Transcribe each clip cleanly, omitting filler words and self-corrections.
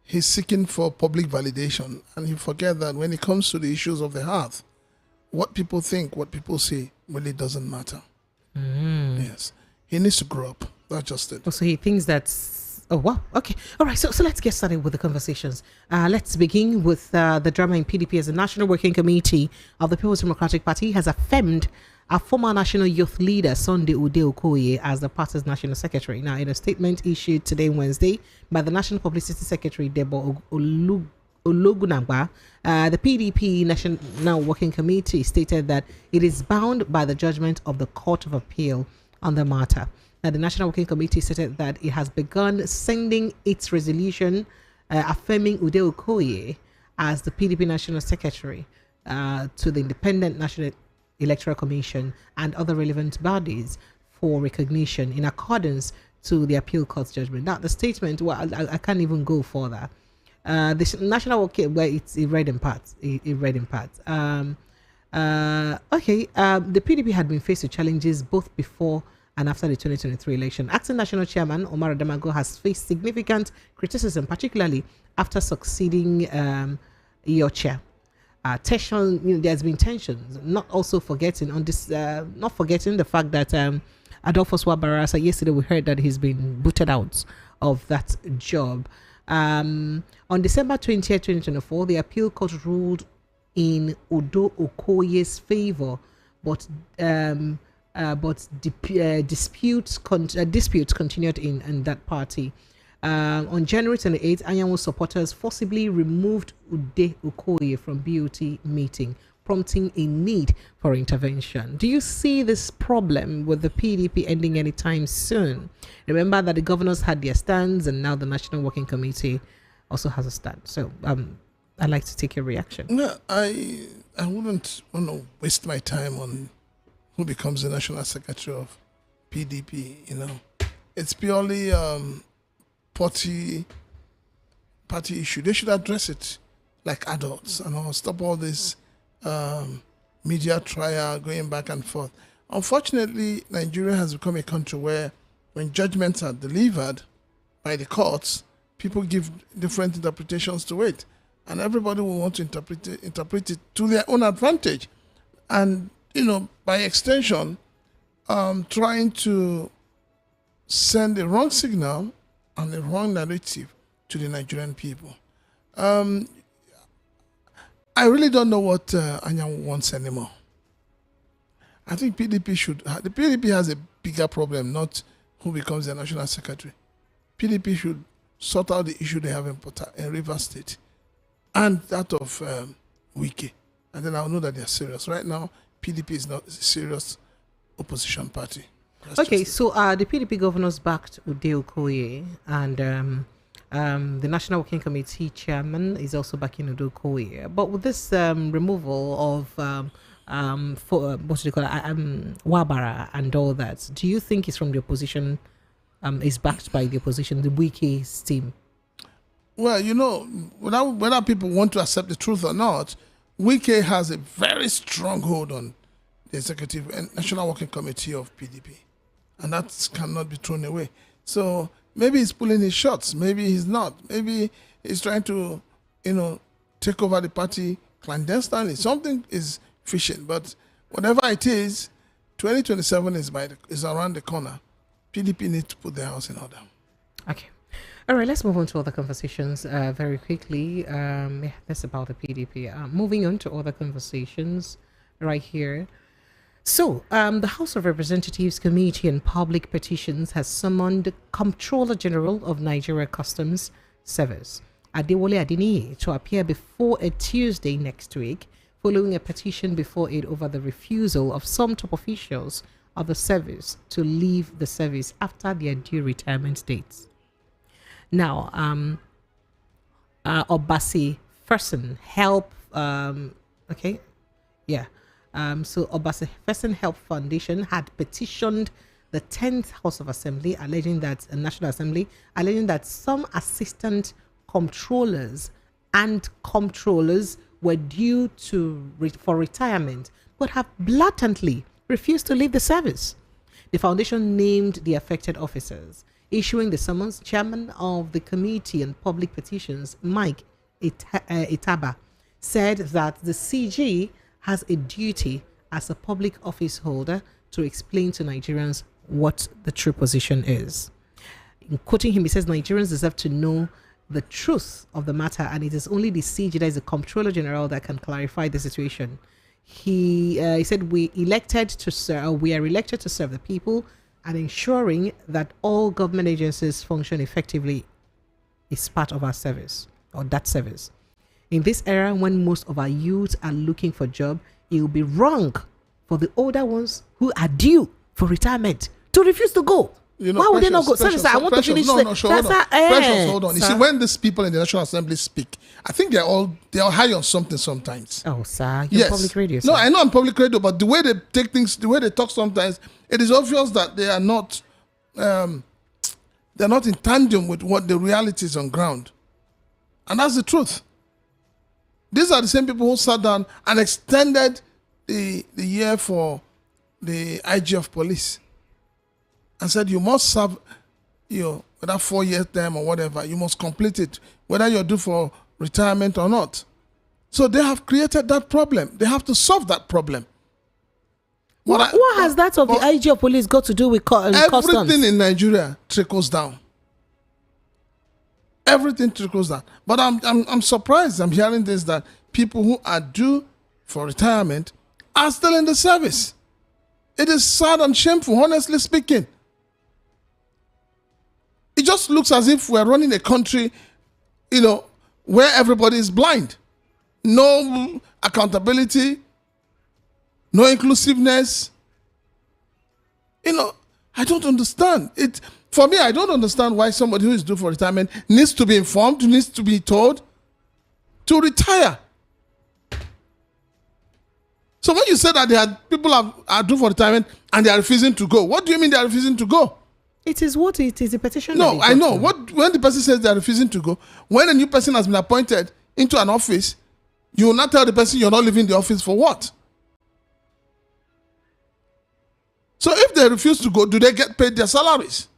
he's seeking for public validation, and he forget that when it comes to the issues of the heart, what people think, what people say, really doesn't matter. Yes, he needs to grow up. That's just it. So he thinks that's... Oh, wow. Okay. All right. So let's get started with the conversations. Let's begin with the drama in PDP as the National Working Committee of the People's Democratic Party has affirmed our former national youth leader, Sunday Ude Okoye, as the party's national secretary. Now, in a statement issued today, Wednesday, by the National Publicity Secretary, Debo Ologunagba, the PDP National Working Committee stated that it is bound by the judgment of the Court of Appeal on the matter. Now, the National Working Committee stated that it has begun sending its resolution affirming Ude Okoye as the PDP National Secretary to the Independent National Electoral Commission and other relevant bodies for recognition in accordance to the appeal court's judgment. Now, the statement, well, I can't even go further. The National Working, where it read in parts. The PDP had been faced with challenges both before and after the 2023 election. Acting National Chairman Omar Adamago has faced significant criticism, particularly after succeeding your chair. Tension, there's been tensions. Not forgetting the fact that Adolphus Wabarasa, yesterday we heard that he's been booted out of that job. On December 20th, 2024, the appeal court ruled in Udo Okoye's favor, but disputes continued in that party. On January 28th, Anyanwu supporters forcibly removed Ude Okoye from BOT meeting, prompting a need for intervention. Do you see this problem with the PDP ending anytime soon? Remember that the governors had their stands, and now the National Working Committee also has a stand. So I'd like to take your reaction. No, I wouldn't want to waste my time on who becomes the National Secretary of PDP. It's purely party issue. They should address it like adults and stop all this media trial going back and forth. Unfortunately, Nigeria has become a country where when judgments are delivered by the courts, people give different interpretations to it, and everybody will want to interpret it to their own advantage, and by extension, trying to send a wrong signal and the wrong narrative to the Nigerian people. I really don't know what Anyanwu wants anymore. I think the PDP has a bigger problem, not who becomes the national secretary. PDP should sort out the issue they have in Rivers State and that of Wike. And then I'll know that they're serious. Right now, PDP is not a serious opposition party. Okay, so the PDP governors backed Ude Okoye, and the National Working Committee chairman is also backing Ude Okoye. But with this removal of Wabara and all that, do you think it's from the opposition? Is backed by the opposition, the Wike's team? Well, whether people want to accept the truth or not, Wike has a very strong hold on the Executive and National Working Committee of PDP. And that cannot be thrown away. So maybe he's pulling his shots. Maybe he's not. Maybe he's trying to, take over the party clandestinely. Something is fishing. But whatever it is, 2027 is around the corner. PDP needs to put their house in order. Okay. All right, let's move on to other conversations very quickly. That's about the PDP. Moving on to other conversations right here. So, the House of Representatives Committee on Public Petitions has summoned Comptroller General of Nigeria Customs Service, Adewale Adeniyi, to appear before a Tuesday next week, following a petition before it over the refusal of some top officials of the service to leave the service after their due retirement dates. Now, Obasi Ferson Help, so Obasi Ferson Help Foundation had petitioned the 10th House of Assembly, National Assembly, alleging that some assistant comptrollers and comptrollers were due for retirement, but have blatantly refused to leave the service. The foundation named the affected officers, Issuing the summons, Chairman of the Committee on Public Petitions, Mike Itaba, said that the CG has a duty as a public office holder to explain to Nigerians what the true position is. In quoting him, he says Nigerians deserve to know the truth of the matter, and it is only the CG, that is the Comptroller General, that can clarify the situation. He said we are elected to serve the people, and ensuring that all government agencies function effectively is part of our service, or that service. In this era, when most of our youth are looking for a job, it will be wrong for the older ones who are due for retirement to refuse to go. Why would they not go? Precious, I want to finish. Precious, hold on. You see, when these people in the National Assembly speak, I think they are high on something sometimes. Oh, sir, you're public radio. Sir. No, I know I'm public radio, but the way they take things, the way they talk sometimes, it is obvious that they are not, they're not in tandem with what the reality is on ground, and that's the truth. These are the same people who sat down and extended the year for the IG of police, and said you must serve, whether 4 years term or whatever, you must complete it, whether you're due for retirement or not. So they have created that problem. They have to solve that problem. What has that of the IG of police got to do with customs? Everything in Nigeria trickles down. Everything trickles down. But I'm surprised. I'm hearing this, that people who are due for retirement are still in the service. It is sad and shameful, honestly speaking. It just looks as if we're running a country, where everybody is blind. No accountability, no inclusiveness. I don't understand. For me, I don't understand why somebody who is due for retirement needs to be informed, needs to be told to retire. So when you say that people are due for retirement and they are refusing to go, what do you mean they are refusing to go? It is what it is, a petition. No, I know. When the person says they are refusing to go, when a new person has been appointed into an office, you will not tell the person you're not leaving the office for what? So if they refuse to go, do they get paid their salaries?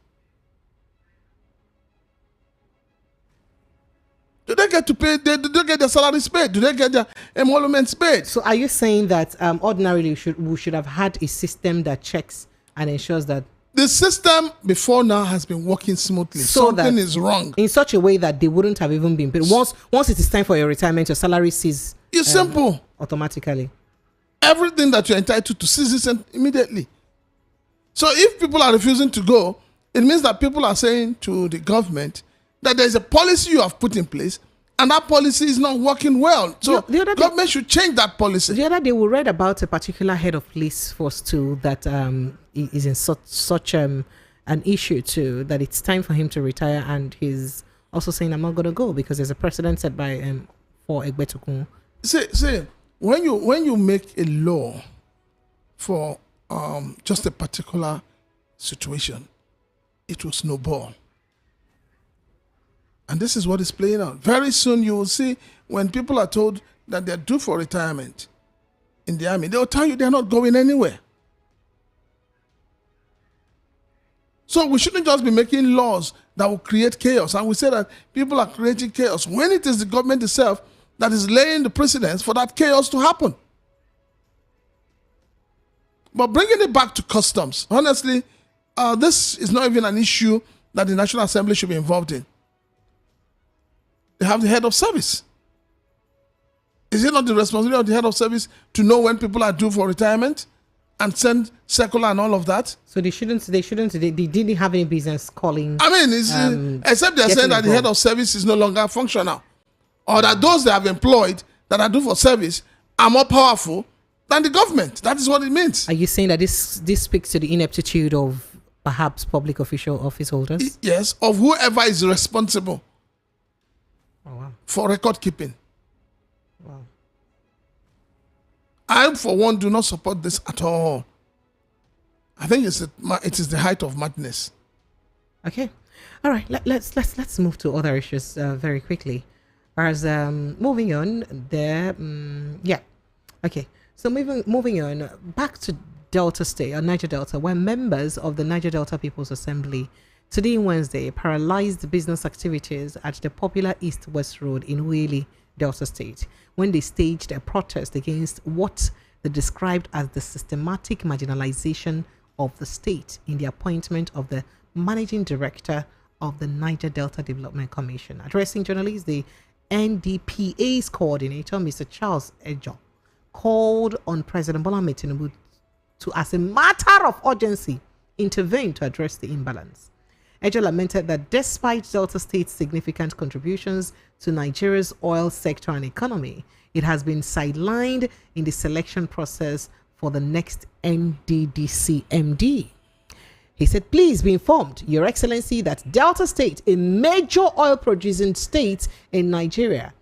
Do they get to pay? Do they get their salaries paid? Do they get their emoluments paid? So are you saying that ordinarily we should have had a system that checks and ensures that the system before now has been working smoothly? So something is wrong in such a way that they wouldn't have even been paid. Once it is time for your retirement, your salary ceases. It's simple. Automatically. Everything that you're entitled to ceases immediately. So if people are refusing to go, it means that people are saying to the government that there's a policy you have put in place, and that policy is not working well. So the government should change that policy. The other day we read about a particular head of police force too that is in such an issue too, that it's time for him to retire, and he's also saying I'm not going to go because there's a precedent set by for Egbetukun. See, when you make a law for just a particular situation, it will snowball. And this is what is playing out. Very soon you will see when people are told that they're due for retirement in the army, they'll tell you they're not going anywhere. So we shouldn't just be making laws that will create chaos. And we say that people are creating chaos when it is the government itself that is laying the precedence for that chaos to happen. But bringing it back to customs, honestly, this is not even an issue that the National Assembly should be involved in. They have the head of service. Is it not the responsibility of the head of service to know when people are due for retirement and send circular and all of that? So they didn't have any business calling. I mean, except they're saying that the head of service is no longer functional, or that those they have employed that are due for service are more powerful than the government. That is what it means. Are you saying that this speaks to the ineptitude of perhaps public official office holders? Yes, of whoever is responsible for record keeping. Wow. I, for one, do not support this at all. I think it is the height of madness. Okay, all right. Let's move to other issues very quickly. As moving on, there, okay. So moving on back to Delta State or Niger Delta, where members of the Niger Delta People's Assembly today, Wednesday, paralyzed business activities at the popular East-West Road in Wheelie, Delta State, when they staged a protest against what they described as the systematic marginalization of the state in the appointment of the managing director of the Niger Delta Development Commission. Addressing journalists, the NDPA's coordinator, Mr. Charles Ejo, called on President Bola Ahmed Tinubu to, as a matter of urgency, intervene to address the imbalance. Ejo lamented that despite Delta State's significant contributions to Nigeria's oil sector and economy, it has been sidelined in the selection process for the next NDDC MD. He said, please be informed, Your Excellency, that Delta State, a major oil producing state in Nigeria,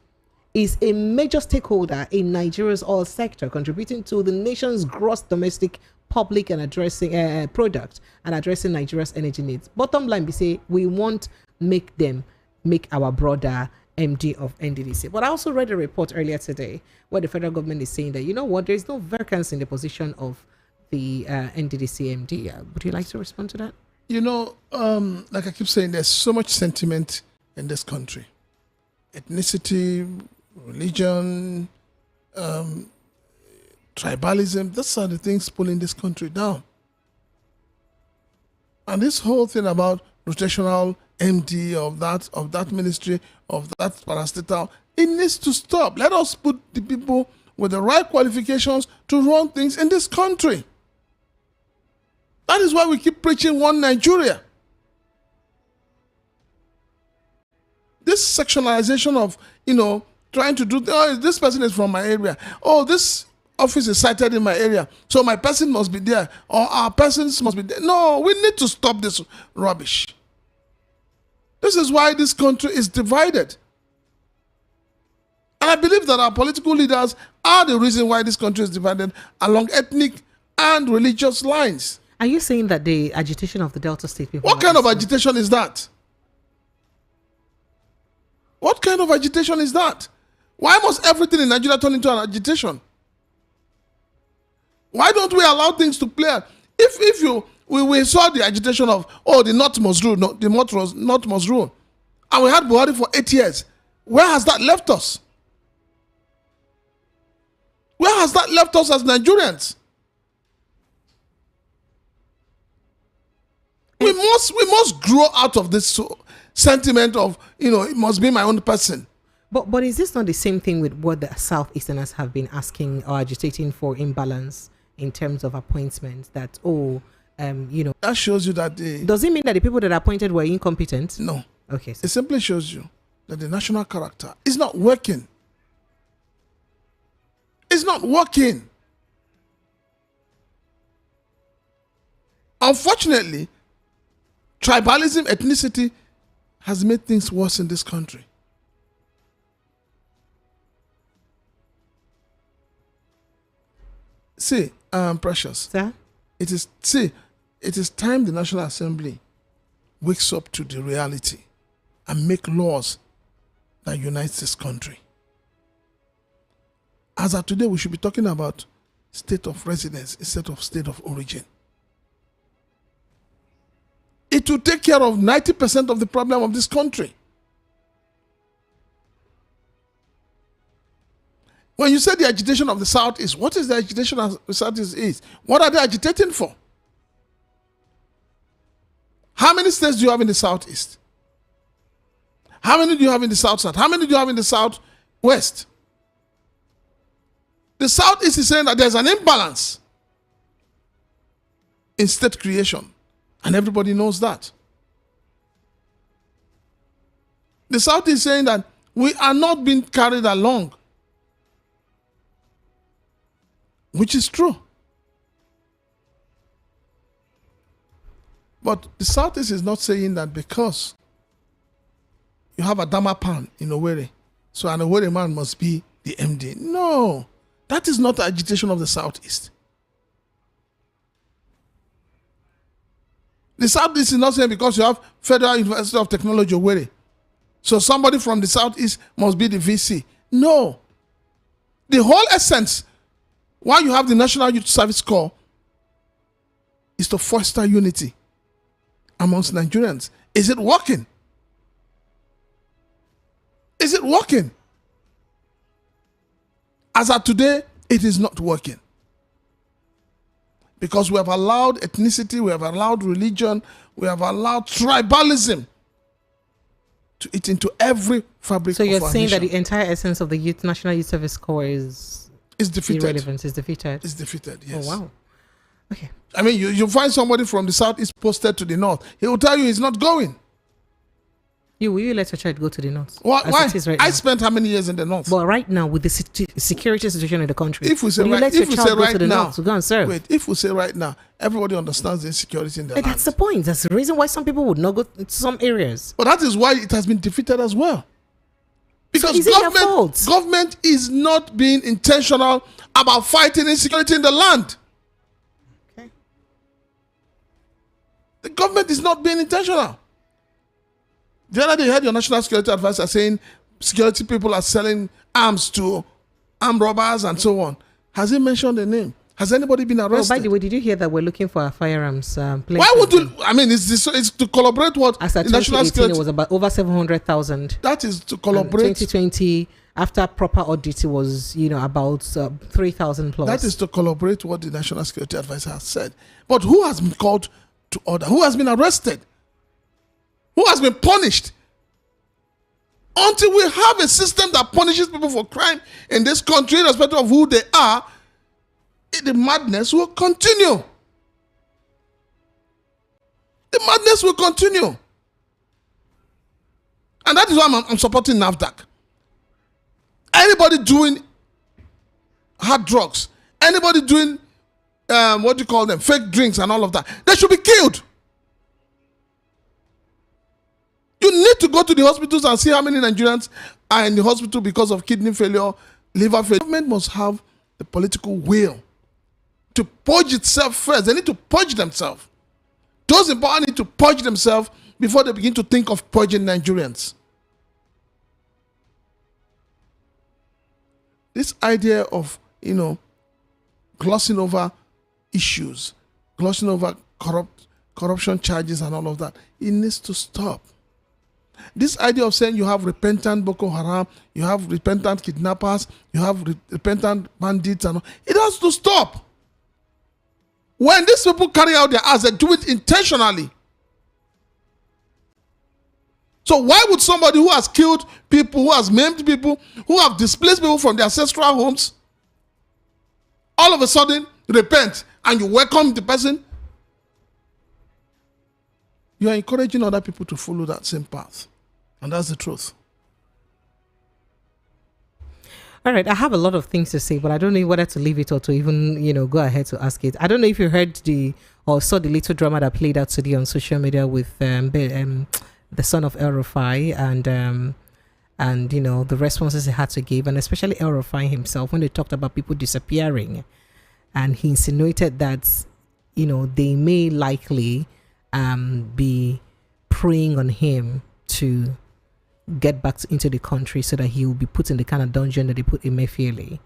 is a major stakeholder in Nigeria's oil sector, contributing to the nation's gross domestic public and addressing product and addressing Nigeria's energy needs. Bottom line, we say we won't make them make our brother MD of NDDC. But I also read a report earlier today where the federal government is saying that, you know what, there is no vacancy in the position of the NDDC MD. Would you like to respond to that? You know, like I keep saying, there's so much sentiment in this country. Ethnicity, religion, tribalism, those are the things pulling this country down. And this whole thing about rotational MD of that ministry, of that parastatal, it needs to stop. Let us put the people with the right qualifications to run things in this country. That is why we keep preaching one Nigeria. This sectionalization of, trying to do, this person is from my area. Oh, this office is sited in my area, so my person must be there, or our persons must be there. No, we need to stop this rubbish. This is why this country is divided. And I believe that our political leaders are the reason why this country is divided along ethnic and religious lines. Are you saying that the agitation of the Delta State people... What kind of agitation is that? What kind of agitation is that? Why must everything in Nigeria turn into an agitation? Why don't we allow things to play out? We saw the agitation of, the North must rule, the North must rule. And we had Buhari for 8 years. Where has that left us? Where has that left us as Nigerians? We must grow out of this sentiment of, it must be my own person. But is this not the same thing with what the Southeasterners have been asking or agitating for imbalance in terms of appointments? That, That shows you that Does it mean that the people that are appointed were incompetent? No. Okay. It simply shows you that the national character is not working. It's not working. Unfortunately, tribalism, ethnicity has made things worse in this country. See, Precious. Sir? It is time the National Assembly wakes up to the reality and make laws that unite this country. As of today, we should be talking about state of residence instead of state of origin. It will take care of 90% of the problem of this country. When you say the agitation of the Southeast, what is the agitation of the Southeast? What are they agitating for? How many states do you have in the Southeast? How many do you have in the South South? How many do you have in the Southwest? The Southeast is saying that there's an imbalance in state creation, and everybody knows that. The South is saying that we are not being carried along, which is true. But the Southeast is not saying that because you have a Dama Pan in Owerri, so an Owerri man must be the MD. No, that is not the agitation of the Southeast. The Southeast is not saying because you have Federal University of Technology Owerri, so somebody from the Southeast must be the VC. No. The whole essence why you have the National Youth Service Corps is to foster unity amongst Nigerians. Is it working? Is it working? As of today, it is not working. Because we have allowed ethnicity, we have allowed religion, we have allowed tribalism to eat into every fabric of our nation. So you're saying that the entire essence of the National Youth Service Corps is defeated. Irrelevant, is defeated. It's defeated, yes. Oh, wow. Okay. I mean, you find somebody from the southeast posted to the north. He will tell you he's not going. Will you let your child go to the north? Why? Right I spent how many years in the north? But right now, with the security situation in the country, if we say will you let your child go to the north to go and serve? Wait, if we say right now, everybody understands the insecurity in the land. That's the point. That's the reason why some people would not go to some areas. But that is why it has been defeated as well. Because so government is not being intentional about fighting insecurity in the land. Okay. The government is not being intentional. The other day, you had your national security advisor saying security people are selling arms to armed robbers and so on. Has he mentioned the name? Has anybody been arrested? Oh, by the way, did you hear that we're looking for firearms? Why would you? I mean, it's to collaborate what as at the national security. It was about over 700,000. That is to collaborate. 2020, after proper audit, it was about 3,000 plus. That is to collaborate what the national security advisor has said. But who has been called to order? Who has been arrested? Who has been punished? Until we have a system that punishes people for crime in this country, irrespective of who they are, the madness will continue. The madness will continue. And that is why I'm supporting NAFDAC. Anybody doing hard drugs, anybody doing, fake drinks and all of that, they should be killed. You need to go to the hospitals and see how many Nigerians are in the hospital because of kidney failure, liver failure. The government must have the political will to purge itself first. They need to purge themselves. Those in power need to purge themselves before they begin to think of purging Nigerians. This idea of, glossing over issues, glossing over corruption charges and all of that, it needs to stop. This idea of saying you have repentant Boko Haram, you have repentant kidnappers, you have repentant bandits, and all, it has to stop. When these people carry out their acts, they do it intentionally. So why would somebody who has killed people, who has maimed people, who have displaced people from their ancestral homes, all of a sudden repent and you welcome the person? You are encouraging other people to follow that same path. And that's the truth. All right, I have a lot of things to say, but I don't know whether to leave it or to even, go ahead to ask it. I don't know if you heard or saw the little drama that played out today on social media with the son of El Rufai and the responses he had to give, and especially El Rufai himself when they talked about people disappearing, and he insinuated that they may likely be preying on him to get back into the country so that he will be put in the kind of dungeon that they put Emefiele,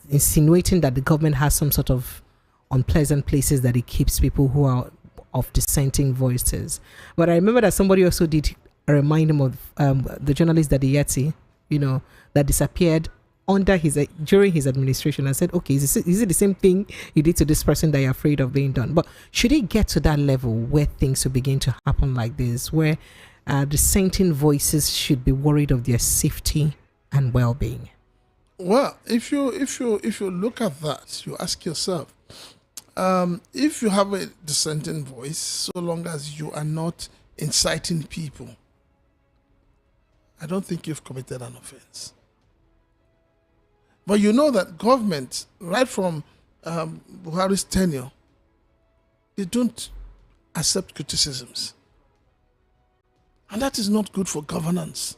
insinuating that the government has some sort of unpleasant places that it keeps people who are of dissenting voices. But I remember that somebody also did remind him of the journalist that Yeti, that disappeared during his administration, and said, okay, is it the same thing you did to this person that you're afraid of being done? But should it get to that level where things will begin to happen like this, where dissenting voices should be worried of their safety and well-being? Well, if you look at that, you ask yourself, if you have a dissenting voice, so long as you are not inciting people, I don't think you've committed an offense. But you know that government, right from Buhari's tenure, they don't accept criticisms. And that is not good for governance.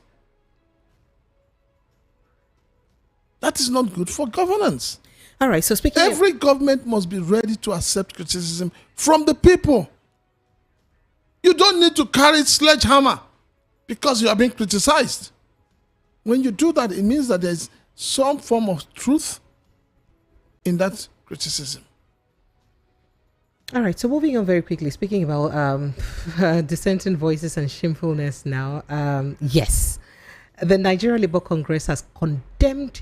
That is not good for governance. All right, so speaking Every government must be ready to accept criticism from the people. You don't need to carry sledgehammer because you are being criticized. When you do that, it means that there's some form of truth in that criticism. All right, so moving on very quickly, speaking about dissenting voices and shamefulness now. Yes, the Nigeria Labour Congress has condemned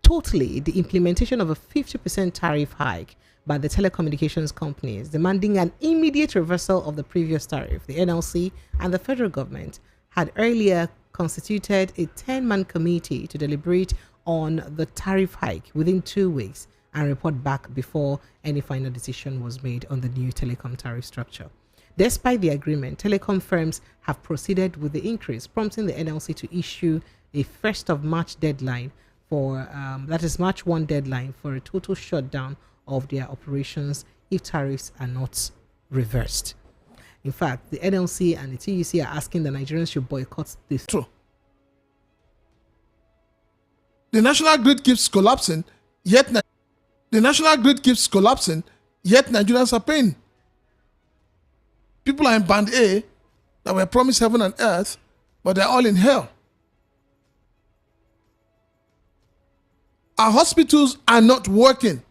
totally the implementation of a 50% tariff hike by the telecommunications companies, demanding an immediate reversal of the previous tariff. The NLC and the federal government had earlier constituted a 10-man committee to deliberate on the tariff hike within 2 weeks and report back before any final decision was made on the new telecom tariff structure. Despite the agreement, telecom firms have proceeded with the increase, prompting the NLC to issue a 1st of March deadline for, that is March 1 deadline for a total shutdown of their operations if tariffs are not reversed. In fact, the NLC and the TUC are asking the Nigerians should boycott this. True. The national grid keeps collapsing, yet Nigerians are paying. People are in band A that were promised heaven and earth, but they're all in hell. Our hospitals are not working.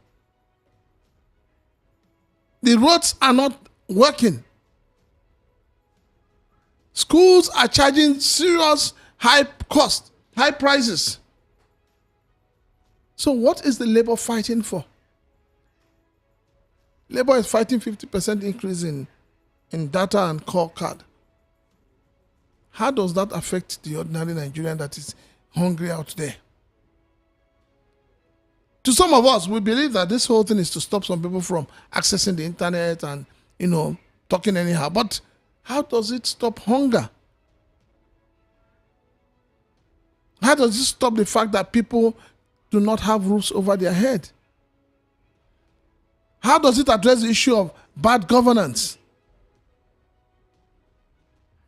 The roads are not working. Schools are charging serious high prices. So what is the Labour fighting for? Labour is fighting 50% increase in data and call card. How does that affect the ordinary Nigerian that is hungry out there? To some of us, we believe that this whole thing is to stop some people from accessing the internet and, talking anyhow. But how does it stop hunger? How does it stop the fact that people do not have roofs over their head? How does it address the issue of bad governance?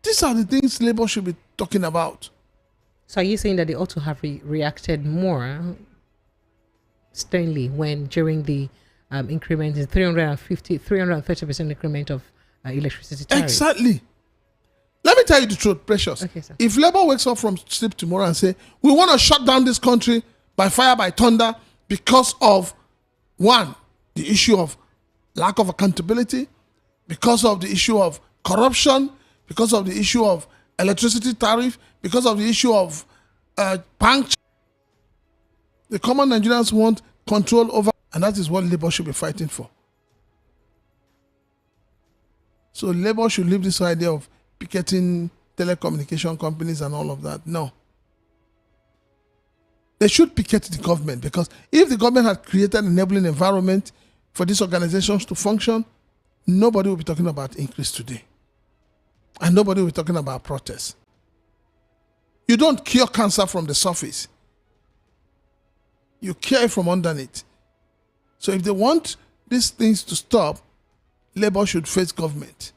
These are the things Labour should be talking about. So are you saying that they ought to have reacted more sternly when during the increment in 330% increment of electricity tariff? Exactly. Let me tell you the truth, Precious. Okay, sir. If Labour wakes up from sleep tomorrow and say, we want to shut down this country by fire, by thunder, because of, one, the issue of lack of accountability, because of the issue of corruption, because of the issue of electricity tariff, because of the issue of bank. The common Nigerians want control over, and that is what Labour should be fighting for. So Labour should leave this idea of picketing telecommunication companies and all of that. No. They should picket the government, because if the government had created an enabling environment for these organizations to function, nobody will be talking about increase today. And nobody will be talking about protests. You don't cure cancer from the surface. You cure it from underneath. So if they want these things to stop, Labour should face government.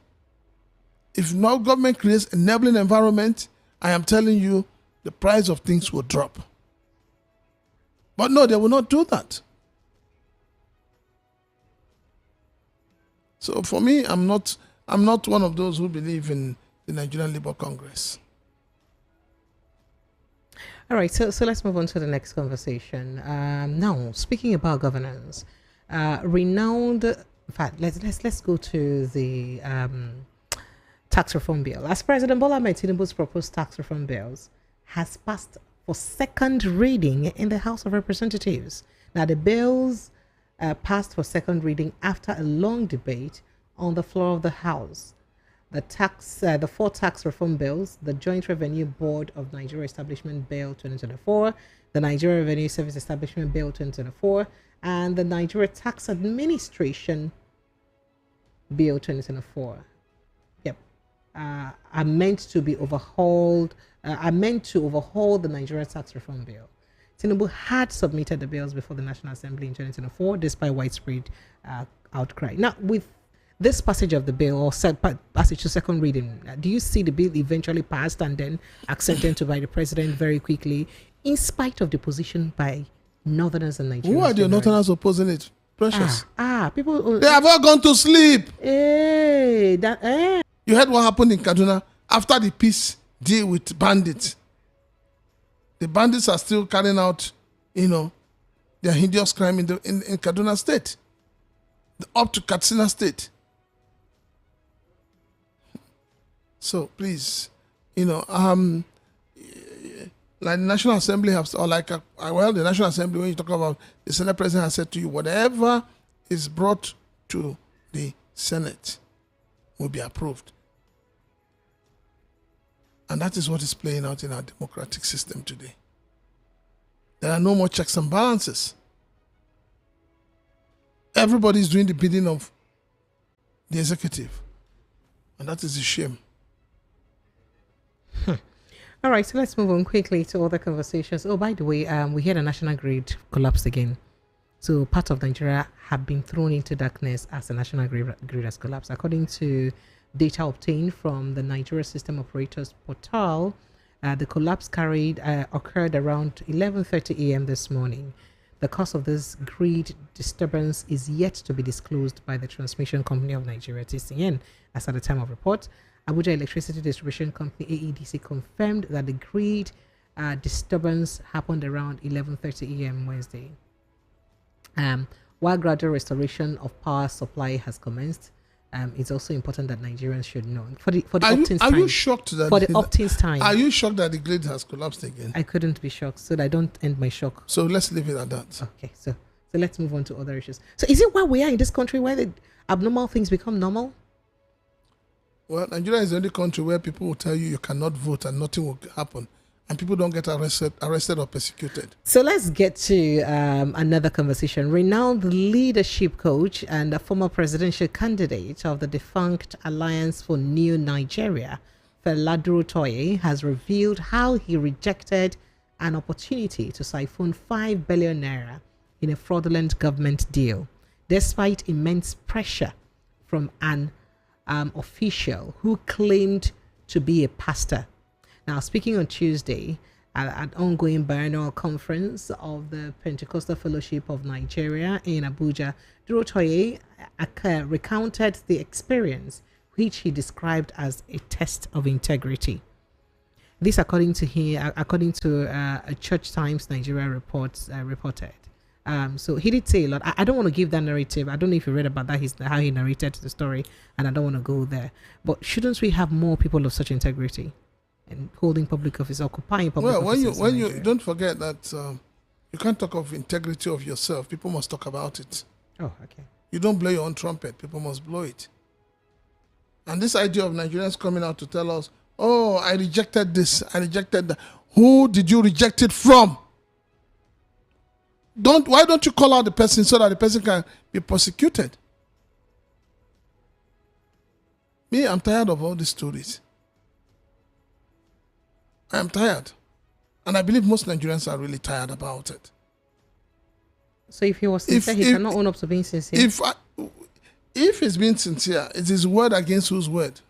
If no government creates an enabling environment, I am telling you, the price of things will drop. But no, they will not do that. So for me, I'm not one of those who believe in the Nigerian Labour Congress. All right, so let's move on to the next conversation. Now, speaking about governance, renowned. In fact, let's go to the tax reform bill. As President Bola Ahmed Tinubu's proposed tax reform bills has passed for second reading in the House of Representatives. Now, the bills passed for second reading after a long debate on the floor of the House. The four tax reform bills, the Joint Revenue Board of Nigeria Establishment Bill 2024, the Nigeria Revenue Service Establishment Bill 2024, and the Nigeria Tax Administration Bill 2024. Yep, are meant to be overhauled. Are meant to overhaul the Nigeria Tax Reform Bill. Tinubu had submitted the bills before the National Assembly in 2024, despite widespread outcry. Now, with this passage of the bill, or passage to second reading, do you see the bill eventually passed and then accepted to by the president very quickly, in spite of the position by Northerners and Nigerians? Who are the Northerners opposing it? Precious. People. They have all gone to sleep. Hey, You heard what happened in Kaduna after the peace deal with bandits. The bandits are still carrying out, their hideous crime in Kaduna State. up to Katsina State. So please, like the National Assembly has, or the National Assembly, when you talk about the Senate President has said to you, whatever is brought to the Senate will be approved. And that is what is playing out in our democratic system today. There are no more checks and balances. Everybody is doing the bidding of the executive. And that is a shame. All right, so let's move on quickly to other conversations. Oh, by the way, we heard the national grid collapsed again. So part of Nigeria have been thrown into darkness as the national grid has collapsed. According to data obtained from the Nigeria System Operators Portal, the collapse occurred around 11:30 a.m. this morning. The cause of this grid disturbance is yet to be disclosed by the Transmission Company of Nigeria, TCN. As at the time of report, Abuja Electricity Distribution Company, AEDC, confirmed that the grid disturbance happened around 11:30 a.m. Wednesday. While gradual restoration of power supply has commenced, it's also important that Nigerians should know. For the opt-ins time. Are you shocked that for the opt-ins time? Are you shocked that the grid has collapsed again? I couldn't be shocked, so that I don't end my shock. So let's leave it at that. Okay, so let's move on to other issues. So is it where we are in this country where the abnormal things become normal? Well, Nigeria is the only country where people will tell you cannot vote and nothing will happen, and people don't get arrested or persecuted. So let's get to another conversation. Renowned leadership coach and a former presidential candidate of the defunct Alliance for New Nigeria, Fela Durotoye, has revealed how he rejected an opportunity to siphon 5 billion naira in a fraudulent government deal, despite immense pressure from an official who claimed to be a pastor. Now, speaking on Tuesday at ongoing biannual conference of the Pentecostal Fellowship of Nigeria in Abuja, Durotoye recounted the experience, which he described as a test of integrity. This, according to a Church Times Nigeria reported. So he did say a lot. I don't want to give that narrative. I don't know if you read about that, how he narrated the story, and I don't want to go there. But shouldn't we have more people of such integrity and holding public office, occupying public offices? When you don't forget that you can't talk of integrity of yourself. People must talk about it. Oh, okay. You don't blow your own trumpet. People must blow it. And this idea of Nigerians coming out to tell us, "Oh, I rejected this, I rejected that." Who did you reject it from? Why don't you call out the person so that the person can be prosecuted? Me, I'm tired of all these stories. I am tired. And I believe most Nigerians are really tired about it. So if he was sincere, he cannot own up to being sincere? If he's being sincere, it is word against whose word?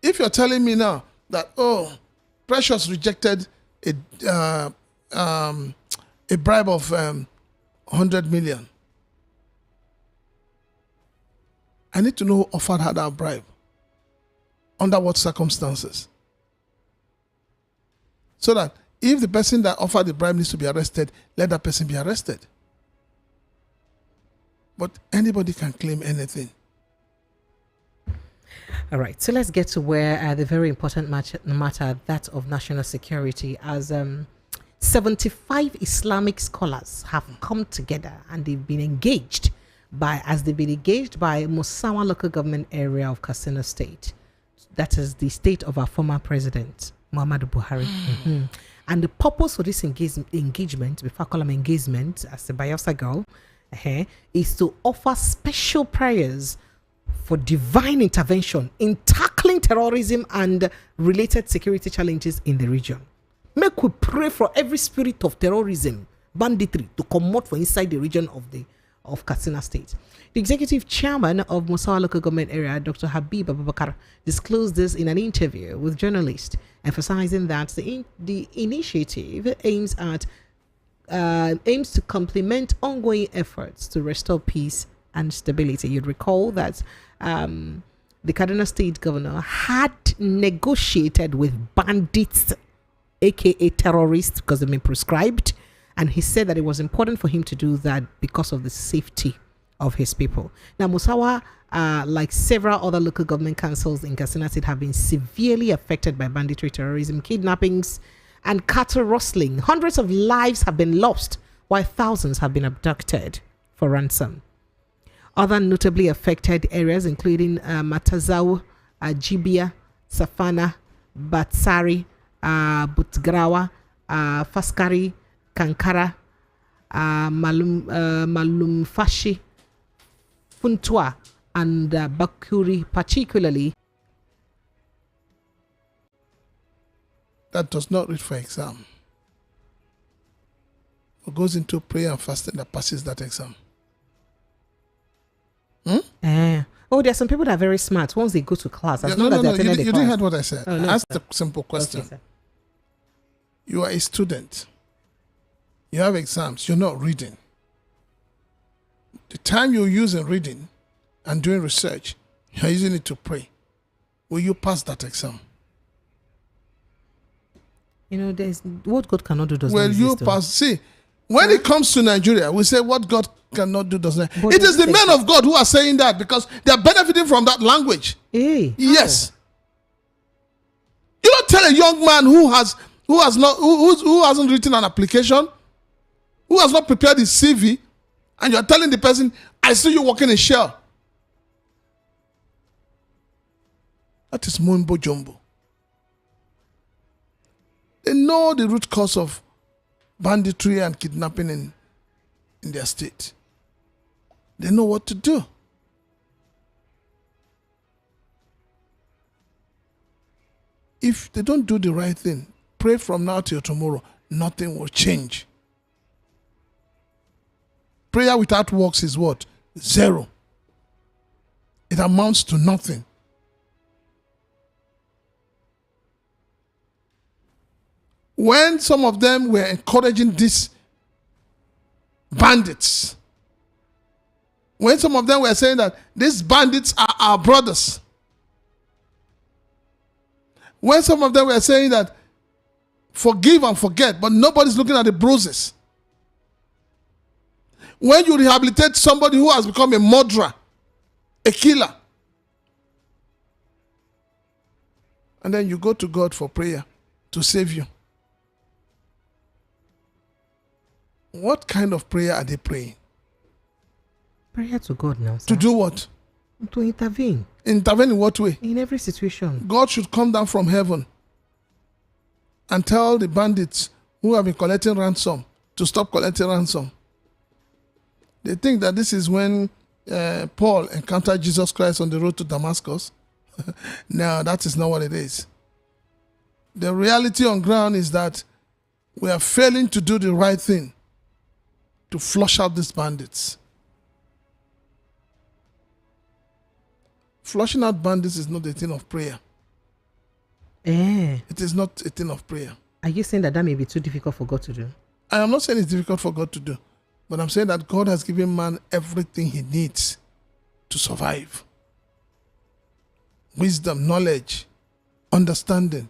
If you're telling me now that, Precious rejected a bribe of 100 million. I need to know who offered her that bribe. Under what circumstances? So that if the person that offered the bribe needs to be arrested, let that person be arrested. But anybody can claim anything. All right, so let's get to where the very important matter, that of national security, as 75 Islamic scholars have come together and they've been engaged by Musawa local government area of Katsina State. That is the state of our former president, Muhammadu Buhari. Mm-hmm. And the purpose for this engagement, before I call them engagement, as a Bayelsa girl, is to offer special prayers for divine intervention in tackling terrorism and related security challenges in the region. Make we pray for every spirit of terrorism, banditry to come out from inside the region of Katsina State. The executive chairman of Musawa local government area, Dr. Habib Abubakar, disclosed this in an interview with journalists, emphasizing that the initiative aims to complement ongoing efforts to restore peace and stability. You'd recall that the Kaduna State governor had negotiated with bandits, aka terrorists, because they've been proscribed, And he said that it was important for him to do that because of the safety of his people. Now, Musawa, like several other local government councils in Katsina State, have been severely affected by banditry, terrorism, kidnappings, and cattle rustling. Hundreds of lives have been lost, while thousands have been abducted for ransom. Other notably affected areas including Matazau, Jibia, Safana, Batsari, Butgrawa, Faskari, Kankara, Malumfashi, Funtua, and Bakuri particularly. That does not read for exam, or goes into prayer and fasting that passes that exam. Oh, there are some people that are very smart. Once they go to class, as long as they attended the class. You didn't hear what I said. Oh, no, I asked a simple question. Okay, You are a student. You have exams. You're not reading. The time you use in reading and doing research, you're using it to pray. Will you pass that exam? There's what God cannot do does Well, not you exist. pass. See, when it comes to Nigeria, we say what God cannot do does not. But It is the men of God who are saying that because they are benefiting from that language. Hey, Yes. You don't tell a young man who hasn't written an application, who has not prepared his CV, and you're telling the person, I see you working in Shell. That is mumbo jumbo. They know the root cause of banditry and kidnapping in their state. They know what to do. If they don't do the right thing, pray from now till tomorrow, nothing will change. Prayer without works is what? Zero. It amounts to nothing. When some of them were encouraging these bandits, when some of them were saying that these bandits are our brothers, when some of them were saying that forgive and forget, but nobody's looking at the bruises. When you rehabilitate somebody who has become a murderer, a killer, and then you go to God for prayer to save you, what kind of prayer are they praying? prayer to God now, sir. To do what? To intervene. Intervene in what way? In every situation. God should come down from heaven and tell the bandits who have been collecting ransom to stop collecting ransom. They think that this is when Paul encountered Jesus Christ on the road to Damascus. No, that is not what it is. The reality on ground is that we are failing to do the right thing to flush out these bandits. Flushing out bandits is not a thing of prayer. It is not a thing of prayer. Are you saying that may be too difficult for God to do? I am not saying it's difficult for God to do, but I'm saying that God has given man everything he needs to survive. Wisdom, knowledge, understanding.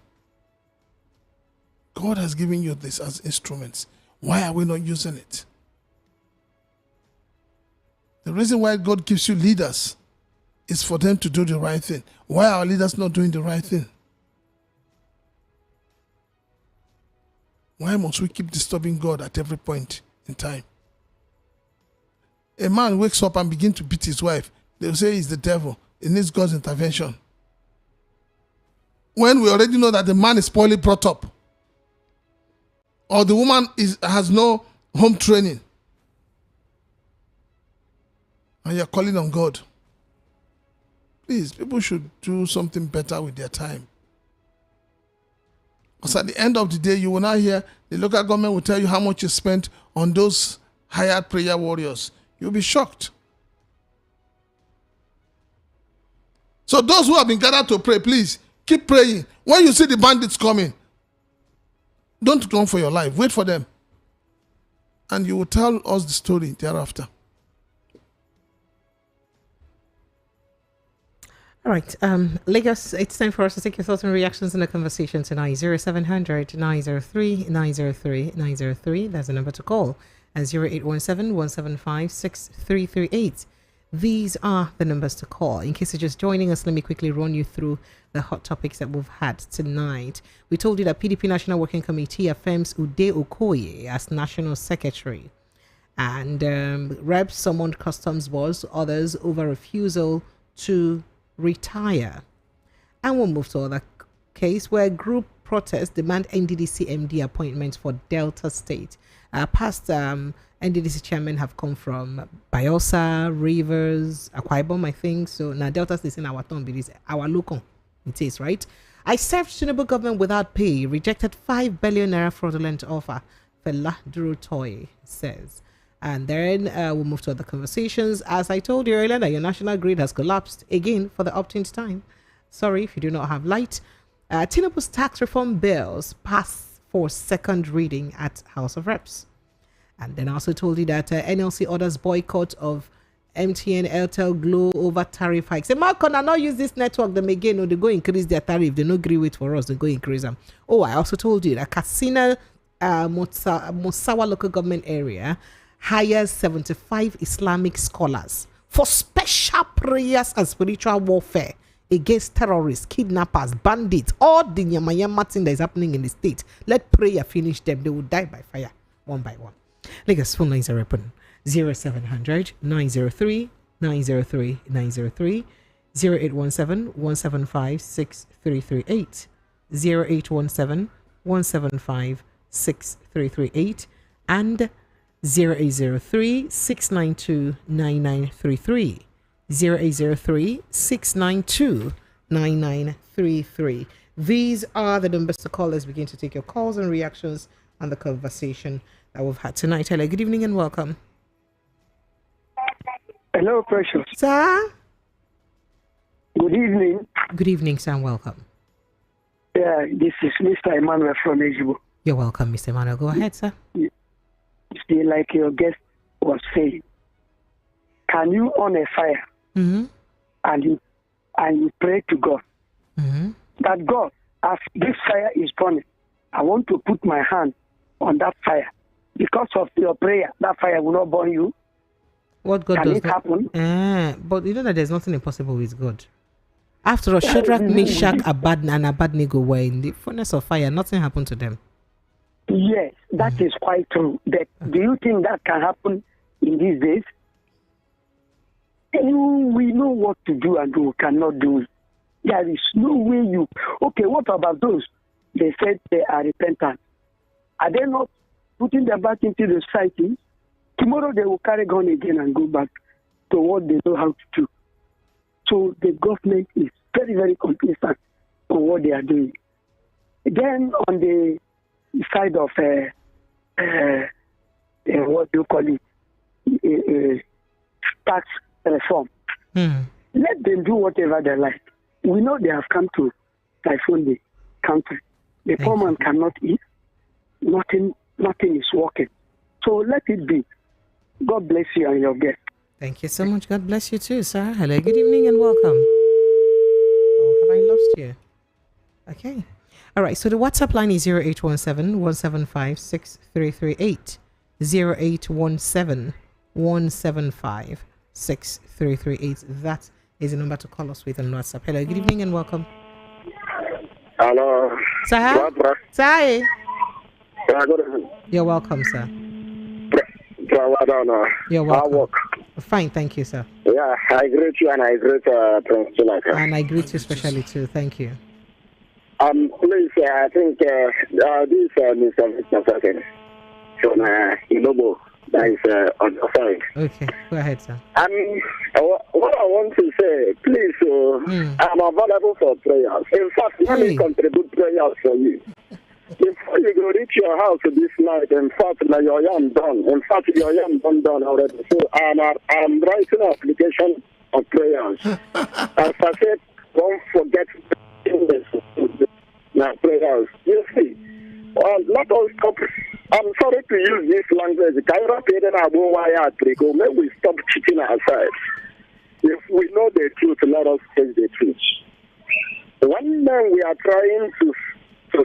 God has given you this as instruments. Why are we not using it? The reason why God gives you leaders is for them to do the right thing. Why are our leaders not doing the right thing? Why must we keep disturbing God at every point in time? A man wakes up and begins to beat his wife. They'll say he's the devil. It needs God's intervention. When we already know that the man is poorly brought up, or the woman has no home training, and you're calling on God. Please, people should do something better with their time. Because at the end of the day, you will not hear the local government will tell you how much you spent on those hired prayer warriors. You'll be shocked. So those who have been gathered to pray, please, keep praying. When you see the bandits coming, don't run for your life. Wait for them. And you will tell us the story thereafter. All right. Lagos, it's time for us to take your thoughts and reactions in the conversation tonight. 0700 903 903 903. That's the number to call. And 0817 175 6338. These are the numbers to call. In case you're just joining us, let me quickly run you through the hot topics that we've had tonight. We told you that PDP National Working Committee affirms Ude Okoye as National Secretary. And reps summoned customs boss, others over refusal to retire. And we'll move to other case where group protests demand NDDC MD appointments for Delta State. Past NDDC chairmen have come from Bayelsa, Rivers, Akwa Ibom, I think. So now Delta State in our town, it is our local. It is, right? I served Tinubu government without pay, rejected 5 billion naira fraudulent offer. Fela Durotoy says. And then we'll move to other conversations. As I told you earlier, that your national grid has collapsed again for the umpteenth time. Sorry if you do not have light. Tinubu's tax reform bills pass for second reading at House of Reps. And then I also told you that NLC orders boycott of MTN, Airtel, Glow over tariff hikes. Say, Malcolm, I not use this network. Them again, or they go increase their tariff. They no agree with for us. They go increase them. Oh, I also told you that Katsina, Mosawa local government area hires 75 Islamic scholars for special prayers and spiritual warfare against terrorists, kidnappers, bandits, all the yamayama thing that is happening in the state. Let prayer finish them. They will die by fire, one by one. Lagos phone lines are open. 0700 903 903 903 0817 175 6338 0817 175 6338 and 0803 692 9933 0803 692 9933. These are the numbers to call. Let's begin to take your calls and reactions on the conversation that we've had tonight. Hello, good evening and welcome. Hello, Precious. Sir? Good evening. Good evening, sir, and welcome. Yeah, this is Mr. Emmanuel from Ejibo. You're welcome, Mr. Emmanuel. Go ahead, sir. You see, like your guest was saying, can you on a fire and you pray to God that God, as this fire is burning, I want to put my hand on that fire. Because of your prayer, that fire will not burn you. What God can does it happen? But you know that there's nothing impossible with God. After all, Shadrach, Meshach, Abednego were in the furnace of fire. Nothing happened to them. Yes, that is quite true. But do you think that can happen in these days? We know what to do and we cannot do it. There is no way you... Okay, what about those? They said they are repentant. Are they not putting them back into the society? Tomorrow they will carry gun again and go back to what they know how to do. So the government is very, very complacent on what they are doing. Then on the side of what do you call it, tax reform, let them do whatever they like. We know they have come to typhoon the country. The poor man cannot eat. Nothing is working. So let it be. God bless you and your guest. Thank you so much. God bless you too, sir. Hello, good evening and welcome. Oh, have I lost you? Okay. All right. So the WhatsApp line is 0817 175 6338. 0817 175 6338. That is the number to call us with on WhatsApp. Hello, good evening and welcome. Hello. Sir? Sir? Good evening. You're welcome, sir. You're welcome. Fine, thank you, sir. Yeah, I greet you and I greet Prince Chilaka. And I greet you especially too. Thank you. Please, I think this Mr. Victor talking from Ilobo that is on the side. Okay, go ahead, sir. What I want to say, please, I'm available for prayers. In fact, let me contribute prayers for you. Before you go reach your house this night, in fact, your yam done. In fact, your yam done already. So I'm writing an application of prayers. As I said, don't forget my prayers. You see, not all stop. I'm sorry to use this language. Maybe we stop cheating ourselves. If we know the truth, let us face the truth. When we are trying to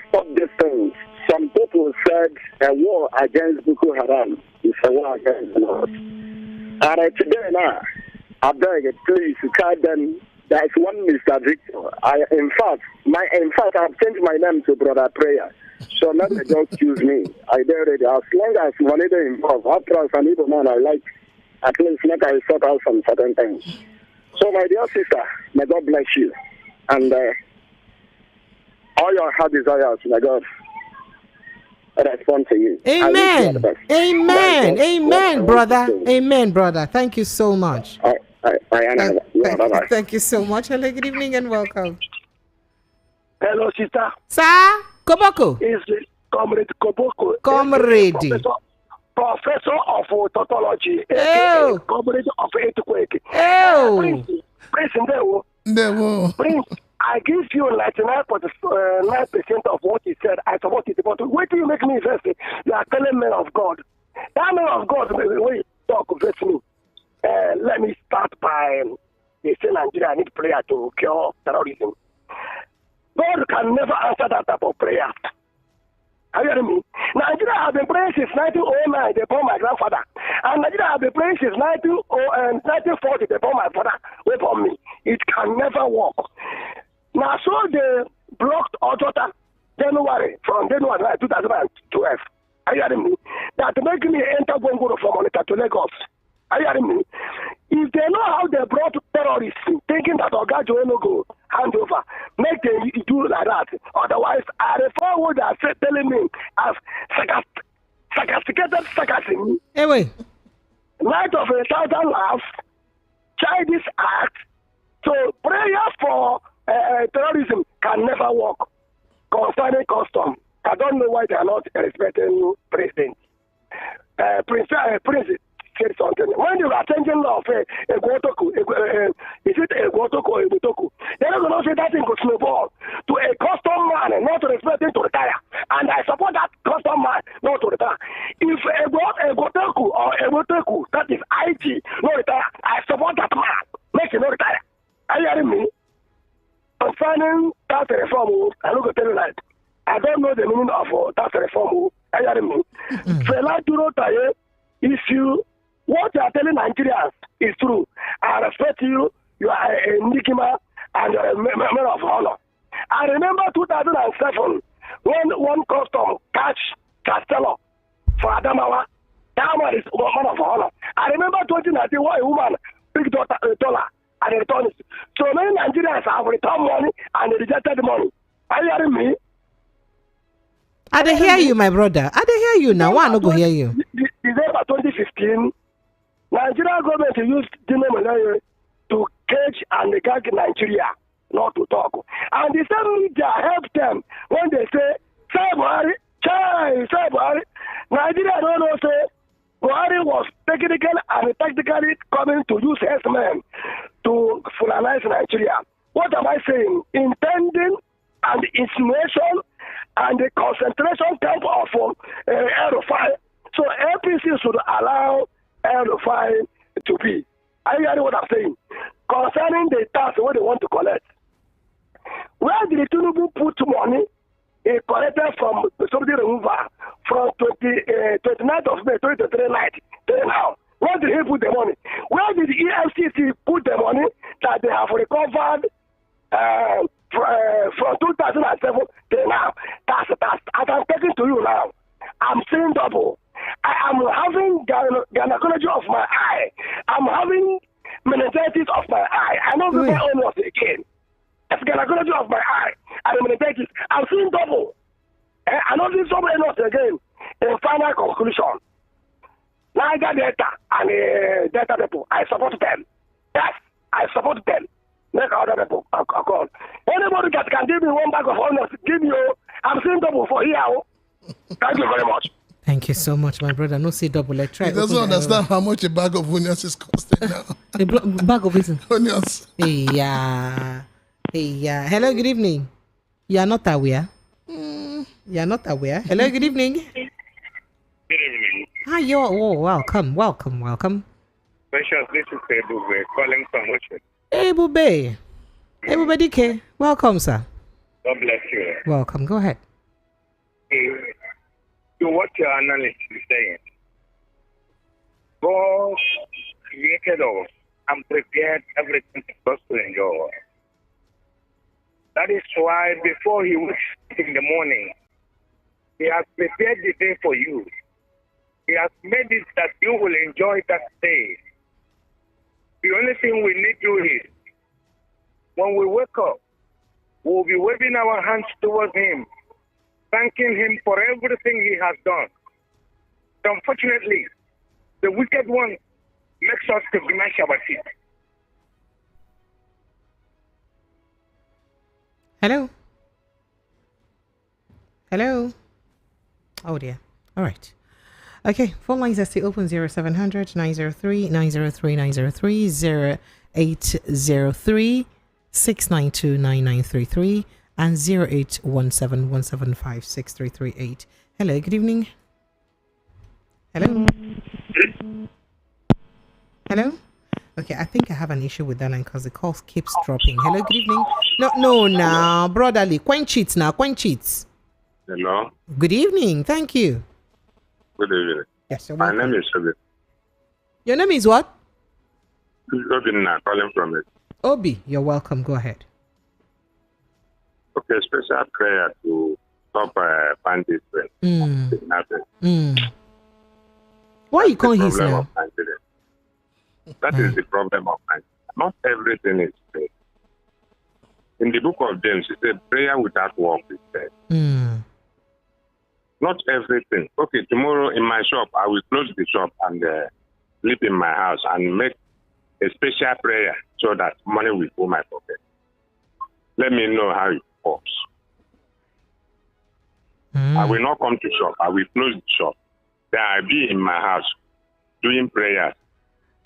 stop these things, some people said a war against Boko Haram is a war against the Lord. And today now, I beg, please, tell them there's one Mr. Victor. In fact, I've changed my name to Brother Prayer. So let me just choose me. I dare it. As long as money is involved, after all, some people, man, I like at least let I sort out some certain things. So, my dear sister, may God bless you. And all your heart desires, may God respond to you. Amen. Amen. Amen, brother. Amen, brother. Thank you so much. Thank you so much. Hello, good evening and welcome. Hello, sister. Sir, Koboko. Is Comrade Koboko. Comrade. Professor of tautology. Oh. Comrade of earthquake. Oh. Prince, I give you 99.9% of what he said. I support it. But wait till you make me invest. You are telling men of God. That man of God, when you talk with me, let me start by they say Nigeria need prayer to cure terrorism. God can never answer that type of prayer. Are you hearing me? Nigeria has been praying since 1909, they born my grandfather. And Nigeria has been praying since 1940, they born my father, wait for me. It can never work. Now, so they blocked Ojota January 2012. Are you hearing me? That make me enter Gongoro from Monica to Lagos. Are you hearing me? If they know how they brought terrorists, thinking that Ogajo no go hand over, make them do like that. Otherwise, I refer what they are telling me as sophisticated sarcasm. Hey, wait. Night of 1,000 laughs, childish act. So prayer for terrorism can never work. Concerning custom, I don't know why they are not respecting president. Prince said something. When you are changing law of Egotoku, is it Egotoku or Egotoku? They're not going to say that thing could snowball to a custom man not to respect him to retire. And I support that custom man not to retire. If Egotoku or Egotoku, that is IG, not retire, I support that man. Make him not retire. Are you hearing me? Concerning tax reform, I'm not going to tell you that. I don't know the meaning of tax reform. Are you hearing me? Fela Duro Taye, if you what you are telling Nigerians is true. I respect you. You are a Nikima and you are a member of honor. I remember 2007 when one custom catch Castello for Adamawa. That man is a man of honor. I remember 2019 when a woman picked $1 and returned it. So many Nigerians have returned money and they rejected the money. Are you hearing me? I don't hear you, my brother. I don't hear you now. Why not go hear you? December 2015. Nigeria government used Dino Malayo to cage and gag Nigeria, not to talk. And the same media helped them when they say, say Buhari, say Buhari. Nigeria don't know say Buhari was technically and tactically coming to use herdsmen to fulanize Nigeria. What am I saying? Intending and insinuation and the concentration camp of aerofile. So APC should allow aerofile to be. Are you hearing what I'm saying? Concerning the tax, what they want to collect. Where did Tinubu put money? He collected from the subsidy removal from 29th of May 2023 night till now. Where did he put the money? Where did the EFCC put the money that they have recovered from 2007 till now? That's as I'm talking to you now. I'm seeing double. I am having gynecology of my eye. I'm having meningitis of my eye. I know my own was again. It's gynecology of my eye and meningitis. I'm seeing double. I know this double else again. In final conclusion, Niger Delta and Delta people, I support them. Yes, I support them. Make other people call. Anybody that can give me one bag of honors, give me. I'm seeing double for here. Thank you very much. Thank you so much, my brother. No see double. He doesn't understand how much a bag of onions is costing now. A bag of onions. Yeah. Hello, good evening. You are not aware. You are not aware. Hello, good evening. Good evening. Hi, welcome. Precious, this is Ebube calling from Ocean. Ebube. Ebube DK. Welcome, sir. God bless you. Welcome. Go ahead. To what your analyst is saying, God created us and prepared everything for us to enjoy. That is why before he wakes up in the morning, he has prepared the day for you. He has made it that you will enjoy that day. The only thing we need to do is, when we wake up, we'll be waving our hands towards him, thanking him for everything he has done. Unfortunately, the wicked one makes us to gnash our teeth. Hello? Hello? Oh dear. All right. Okay, phone lines are still open 0700 903 903 903 0803 692 9933 and 0817 175 6338. Hello, good evening. Hello? Hello? Okay, I think I have an issue with that line because the call keeps dropping. Hello, good evening. No, brotherly. Quench it now, quench it. Hello. Good evening, thank you. Good evening. Yes, My name is Obi. Your name is what? Obinna, calling from it. Obi, you're welcome. Go ahead. Okay, special prayer to stop bandits. Why you call his now? That is the problem of Nigeria. Not everything is faith. In the book of James, it says prayer without work is dead. Not everything. Okay, tomorrow in my shop, I will close the shop and sleep in my house and make a special prayer so that money will go my pocket. Let me know how it works. I will not come to shop. I will close the shop. Then I'll be in my house doing prayers.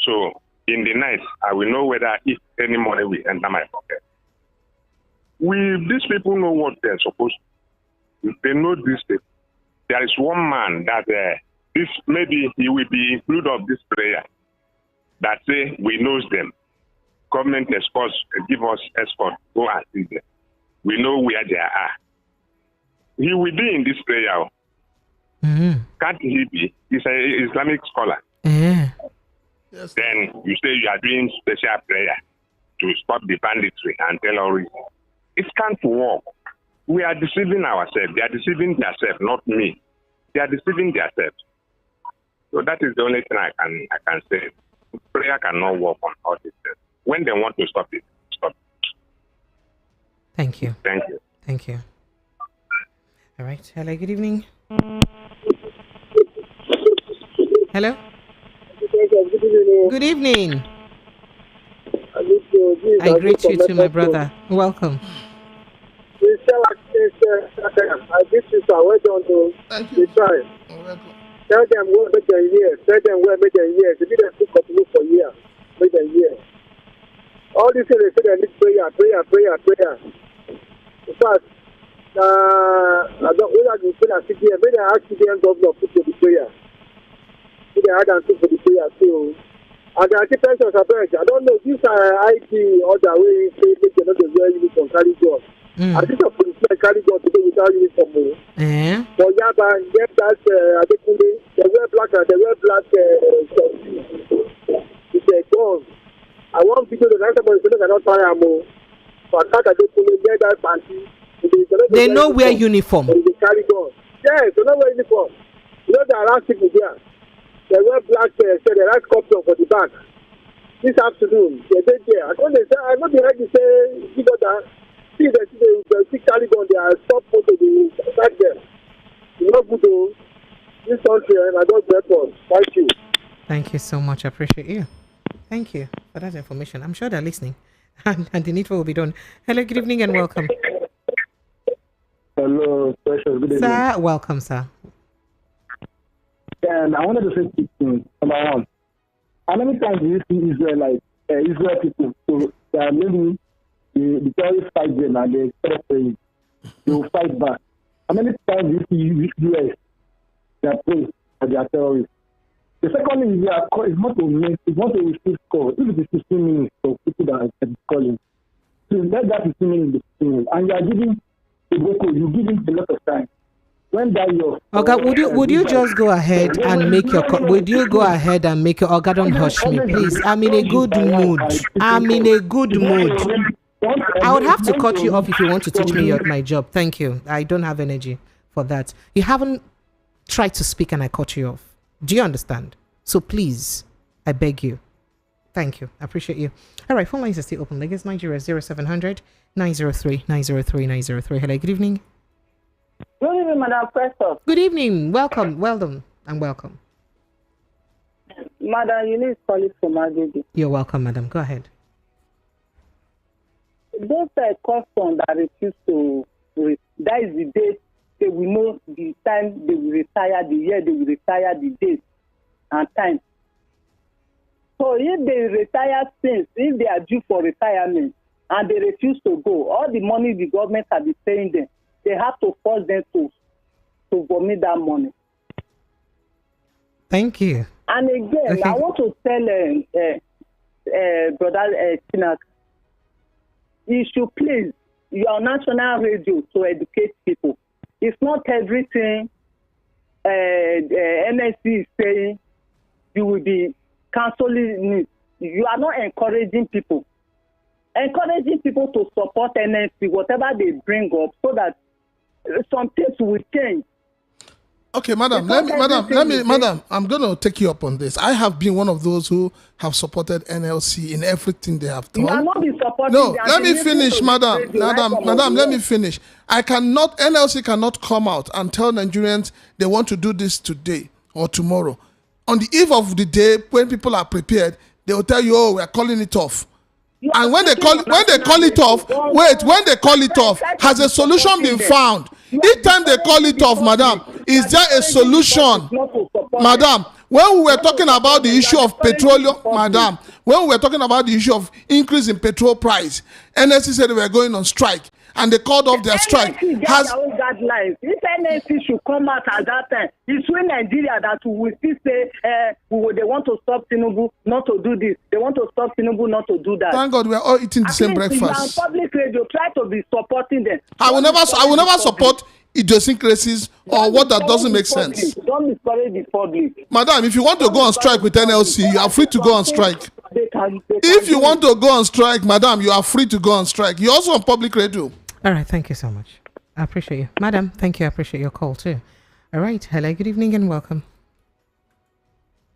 So in the night, I will know whether if any money will enter my pocket. These people know what they're supposed to. They know this thing. There is one man that this maybe he will be included of this prayer that say we knows them. Government escorts give us escort, go and see them. We know where they are. He will be in this prayer. Can't he be? He's an Islamic scholar. Yeah. Yes. Then you say you are doing special prayer to stop the banditry and terrorism. It can't work. We are deceiving ourselves. They are deceiving themselves, not me. They are deceiving themselves. So that is the only thing I can say. Prayer cannot work on all this. When they want to stop it, stop it. Thank you. Thank you. Thank you. All right. Hello, good evening. Hello? Good evening. I greet you too, my brother. Welcome. I greet you, sir. Well done to the trial. Tell them what make them years. Tell them where make them years. They didn't continue for years. Make them years. All these things they say they need prayer. In fact, I don't know that you feel as if maybe I ask the governor to put the prayer. They had to for the prayer too. And the anti-pensions are very, I don't know, these are IT or the way they cannot wear uniform, carry gun. I think a policeman carry gun today without uniform. For Yaba, get that, they wear black with their guns. I want people to answer, but they cannot try ammo. For attack, get that panty. They know wear uniform. They carry gun. Yes, they know wear uniform. You know, there are last people there. They wear black, so they write copy for the back. This afternoon, they did there. I don't be ready to say, you know that. See, they carry gun, they are stop photo, they attack them. It's not good to this country, and I don't weapons. Thank you. Thank you so much. I appreciate you. Thank you for that information. I'm sure they're listening, and the needful will be done. Hello, good evening, and welcome. Hello, Precious. Good evening. Sir, welcome, sir. And I wanted to say two things. Number one, how many times do you see Israel people, so maybe the terrorists fight them and they start praying, they will fight back. How many times do you see US that pray for their terrorists? The second is it's not to receive call. If it is 15 minutes for people that are calling, so let that 15 minutes be 15 minutes. And you are giving you give him a lot of time. When that Okay, would you just go ahead and make your Oga, don't hush me, please. I'm in a good mood. I would have to cut you off if you want to teach me my job. Thank you. I don't have energy for that. You haven't tried to speak and I cut you off. Do you understand? So please, I beg you. Thank you. I appreciate you. All right, phone lines are still open. Lagos, Nigeria, 0700 903 903 903. Hello, good evening. Good evening, Madam President. Good evening. Welcome. Well done and welcome. Madam, you need calling from Agege. You're welcome, madam. Go ahead. Those customs that refuse to, that is the date they will know the time they will retire, the year they will retire, the date and time. So if they retire if they are due for retirement and they refuse to go, all the money the government has been paying them, they have to force them to vomit that money. Thank you. And again, okay. I want to tell Brother Tinak, you should please, your national radio to educate people. It's not everything NSC is saying you will be canceling it. You are not encouraging people. Encouraging people to support NSC, whatever they bring up, so that some things will change. Okay, madam, I'm going to take you up on this. I have been one of those who have supported NLC in everything they have done. You are not be supporting. No, let me finish, madam, let me finish. NLC cannot come out and tell Nigerians they want to do this today or tomorrow. On the eve of the day, when people are prepared, they will tell you, oh, we are calling it off. And when they call it off, has a solution been found? Each time they call it off, madam, is there a solution? Madam, when we were talking about the issue of petroleum, madam, when we were talking about the issue of increase in petrol price, NSC said they were going on strike, and they called off their strike. If NSC should come out at that time, it's when Nigeria that will still say they want to stop Tinubu not to do this. They want to stop Tinubu not to do that. Thank God we are all eating the same breakfast. On public radio, try to be supporting them. I will never support idiosyncrasies or what that doesn't make sense. Don't discourage the public. Madam, if you want to go on strike with NLC, you are free to go on strike. If you want to go on strike, madam, you are free to go on strike. You're also on public radio. All right, thank you so much. I appreciate you. Madam, thank you. I appreciate your call too. All right, hello, good evening and welcome.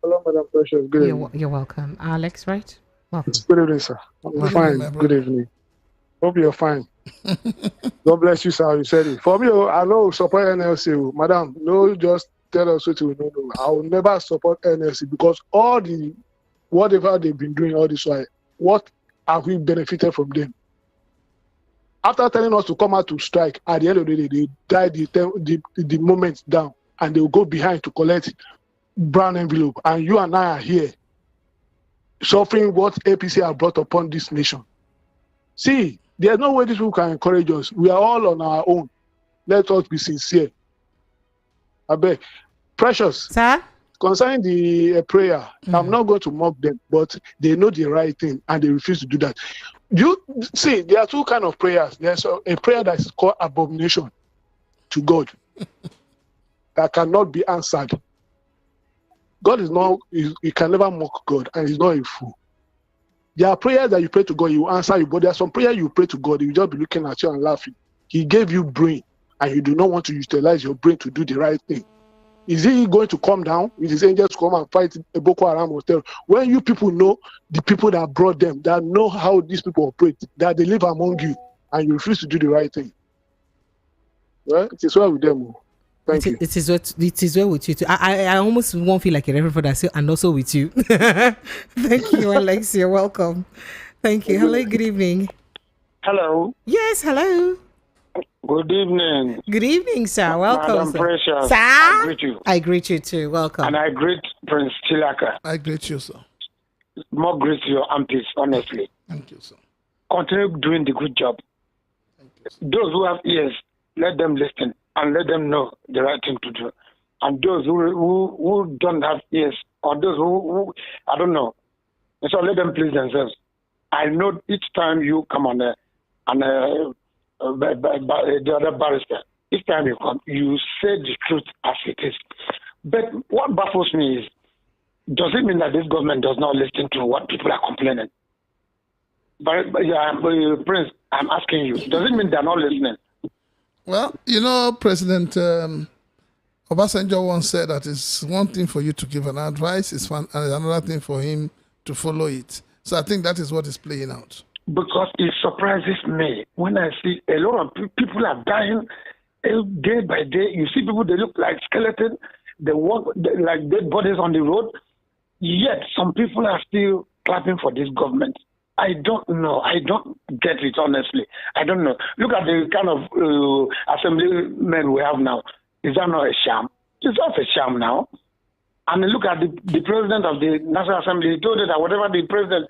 Hello, Madam Precious. Good evening. You're welcome. Alex, right? Welcome. Good evening, sir. I'm fine. Good evening. Hope you're fine. God bless you, sir. You said it. For me, I know support NLC. Madam, no, just tell us what you know. I will never support NLC because whatever they've been doing all this while, what have we benefited from them? After telling us to come out to strike, at the end of the day, they died the moment down and they will go behind to collect brown envelope. And you and I are here suffering what APC have brought upon this nation. See, there's no way these people can encourage us. We are all on our own. Let us be sincere. I beg. Precious. Sir? Concerning the prayer, I'm not going to mock them, but they know the right thing and they refuse to do that. You see, there are two kinds of prayers. There's a prayer that is called abomination to God that cannot be answered. God is not, you can never mock God, and he's not a fool. There are prayers that you pray to God, he will answer you, but there are some prayers you pray to God, he will just be looking at you and laughing. He gave you brain, and you do not want to utilize your brain to do the right thing. Is he going to come down with his angels to come and fight a Boko Haram hotel? When you people know the people that brought them, that know how these people operate, that they live among you, and you refuse to do the right thing. Well, it is well with them. Thank you. It is well with you too. I almost won't feel like a reverend for that, and also with you. Thank you, Alex. You're welcome. Thank you. Hello, good evening. Hello. Yes, hello. Good evening. Good evening, sir. Welcome, Madam sir. Precious. Sir? I greet you. I greet you too. Welcome. And I greet Prince Chilaka. I greet you, sir. More grace to your armpits, honestly. Thank you, sir. Continue doing the good job. Thank you, sir. Those who have ears, let them listen and let them know the right thing to do. And those who don't have ears, or those who I don't know. And so let them please themselves. I know each time you come on the other barrister, each time you come, you say the truth as it is. But what baffles me is, does it mean that this government does not listen to what people are complaining? But Prince, I'm asking you, does it mean they're not listening? Well, President Obasanjo once said that it's one thing for you to give an advice, it's another thing for him to follow it. So I think that is what is playing out. Because it surprises me when I see a lot of people are dying day by day. You see people, they look like skeletons, they walk like dead bodies on the road. Yet some people are still clapping for this government. I don't know. I don't get it, honestly. I don't know. Look at the kind of assemblymen we have now. Is that not a sham? It's not a sham now. And look at the president of the National Assembly. He told it that whatever the president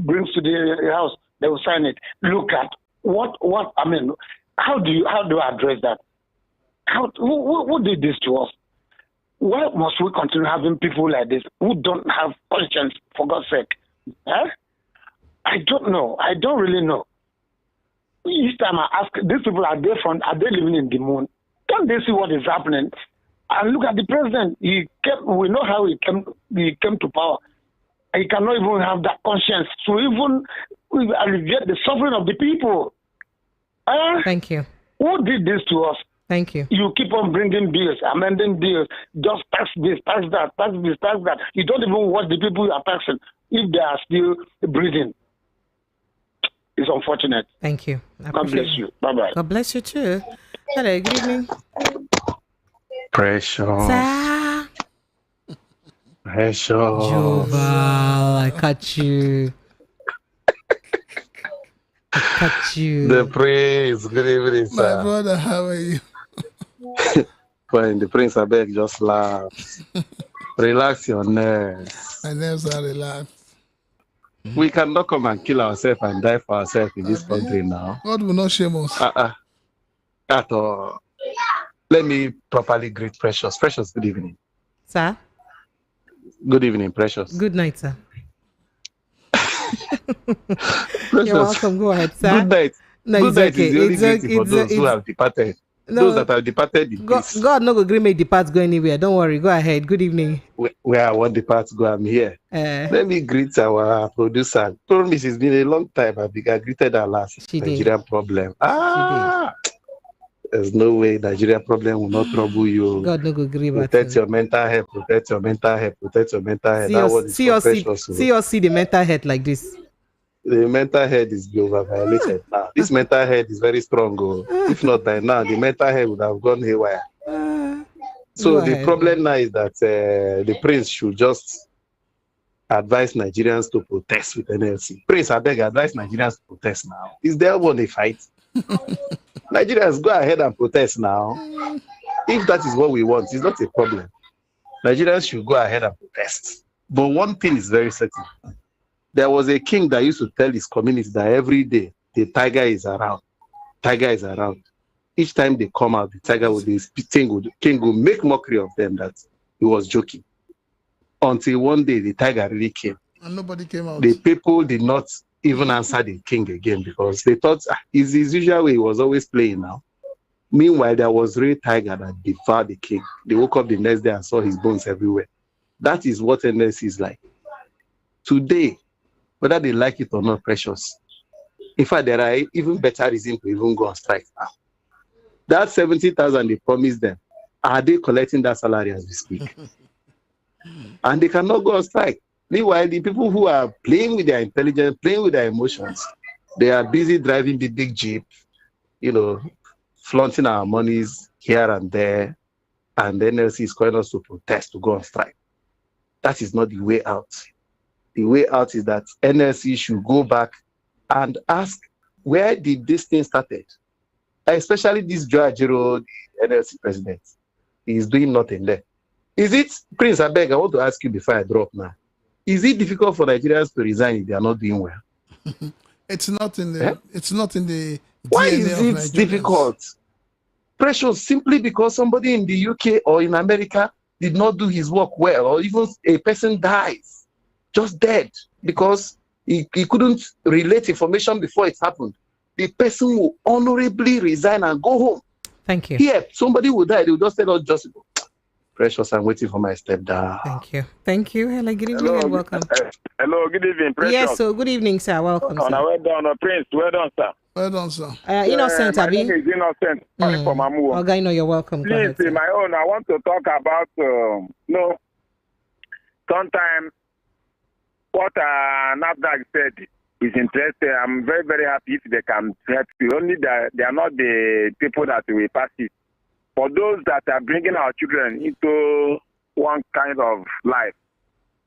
brings to the House, they will sign it. Look at what I mean. How do I address that? Who did this to us? Why must we continue having people like this who don't have conscience, for God's sake? I don't know. I don't really know. Each time I ask, these people, are they living in the moon? Don't they see what is happening? And look at the president. We know how he came to power. He cannot even have that conscience to even alleviate the suffering of the people. Thank you. Who did this to us? Thank you. You keep on bringing bills, amending bills, just tax this, tax that, tax this, tax that. You don't even watch the people you are taxing if they are still breathing. It's unfortunate. Thank you. God bless you. Bye-bye. God bless you too. Hello, good evening. Pressure. Sir. Pressure. Joval, I catch you. The Prince. Good evening, sir. My brother, how are you? Fine. The Prince, I beg, just laugh. Relax your nerves. My nerves are relaxed. We cannot come and kill ourselves and die for ourselves in this country now. God will not shame us. At all. Let me properly greet Precious. Precious, good evening. Sir? Good evening, Precious. Good night, sir. Precious. You're welcome. Go ahead, sir. Good night. No, good night okay. is the only greeting for those who have departed. No, those that have departed in peace. God no go gree make depart go anywhere. Don't worry. Go ahead. Good evening. Where I want depart go, I'm here. Let me greet our producer. Promise, it's been a long time. I greeted her last. Nigerian problem. There's no way Nigerian problem will not trouble you. God no go gree. Protect your mental health. Protect your mental health. Protect your mental health. That one is see us see the mental health like this. The mental health is over violated now. This mental health is very strong. If not by now, the mental health would have gone haywire. So the problem now is that the Prince should just advise Nigerians to protest with NLC. Prince, I beg, advise Nigerians to protest now. Is there one a fight? Nigerians, go ahead and protest now. If that is what we want, it's not a problem. Nigerians should go ahead and protest. But one thing is very certain. There was a king that used to tell his community that every day the tiger is around. Tiger is around. Each time they come out, the tiger would be king would make mockery of them that he was joking. Until one day the tiger really came. And nobody came out. The people did not even answer the king again because they thought it's his usual way, he was always playing now. Meanwhile, there was a real tiger that devoured the king. They woke up the next day and saw his bones everywhere. That is what NLC is like. Today, whether they like it or not, Precious. In fact, there are even better reasons to even go on strike now. That 70,000 they promised them, are they collecting that salary as we speak? And they cannot go on strike. Meanwhile, the people who are playing with their intelligence, playing with their emotions, they are busy driving the big jeep, flaunting our monies here and there, and the NLC is calling us to protest, to go on strike. That is not the way out. The way out is that NLC should go back and ask, where did this thing started? Especially this Joe Ajero, the NLC president. He is doing nothing there. Is it, Prince, I beg, I want to ask you before I drop now. Is it difficult for Nigerians to resign if they are not doing well? It's not in the it's not in the Why DNA is it difficult? Precious, simply because somebody in the UK or in America did not do his work well, or even a person dies, just dead, because he couldn't relate information before it happened, the person will honorably resign and go home. Thank you. Here, somebody will die, they will just tell us, just Precious, I'm waiting for my step down. Thank you. Thank you. Hello, good evening and welcome. Hello, good evening, Precious. Yes, so good evening, sir. Welcome, sir. Well done, Prince. Well done, sir. Well done, sir. Innocent, my Abi. name is Innocent. Sorry for my move. Okay, no, you're welcome. Go Please, ahead, in my own, I want to talk about, sometimes what NAFDAC said is interesting. I'm very, very happy if they can help you. Only that they are not the people that will pass it. For those that are bringing our children into one kind of life,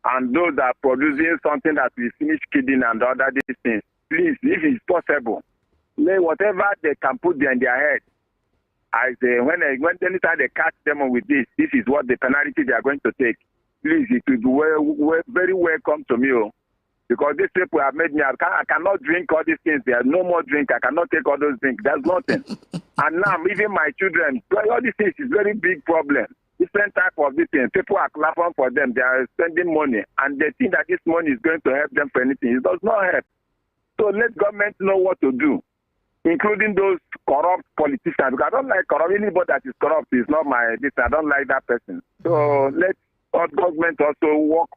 and those that are producing something that we finish kidding and other these things, please, if it's possible, whatever they can put in their head, I say, anytime they catch them with this is what the penalty they are going to take. Please, it will be very welcome to me. Because these people have made me, I cannot drink all these things. There's no more drink. I cannot take all those drinks. There's nothing. And now, even my children, all these things is very big problem. Different type of these things. People are clapping for them. They are spending money. And they think that this money is going to help them for anything. It does not help. So let government know what to do, including those corrupt politicians. Because I don't like corrupt. Anybody that is corrupt is not my, I don't like that person. So let our government also work,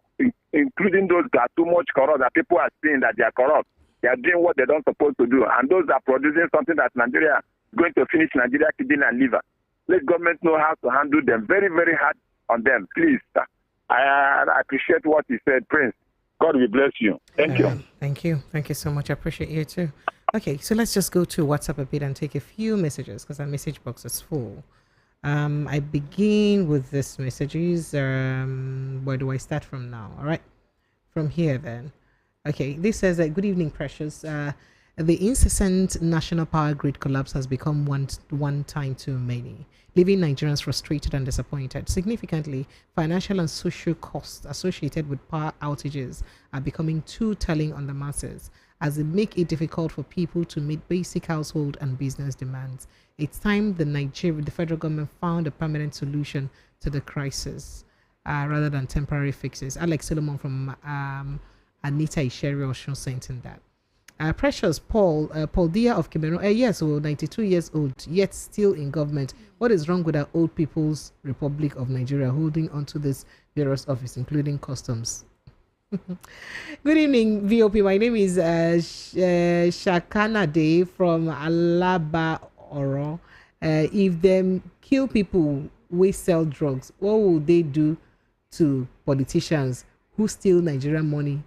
including those that are too much corrupt, that people are seeing that they are corrupt. They are doing what they don't supposed to do. And those that are producing something that Nigeria is going to finish Nigeria kidney and liver. Let government know how to handle them. Very, very hard on them. Please. I appreciate what you said, Prince. God will bless you. Thank you. Thank you. Thank you so much. I appreciate you too. Okay, so let's just go to WhatsApp a bit and take a few messages because our message box is full. I begin with this messages. Where do I start from now? All right, from here then. Okay, this says that good evening, Precious. The incessant national power grid collapse has become one time too many, leaving Nigerians frustrated and disappointed. Significantly, financial and social costs associated with power outages are becoming too telling on the masses, as it make it difficult for people to meet basic household and business demands. It's time the federal government found a permanent solution to the crisis rather than temporary fixes. Alex Solomon from Anita Isheri Oshun sent in that. Precious Paul Dia of Cameroon, yes, 92 years old, yet still in government. What is wrong with our old people's Republic of Nigeria holding onto this various office, including customs? Good evening, VOP. My name is Shakana Day from Alaba Oro. If them kill people, we sell drugs, what will they do to politicians who steal Nigerian money?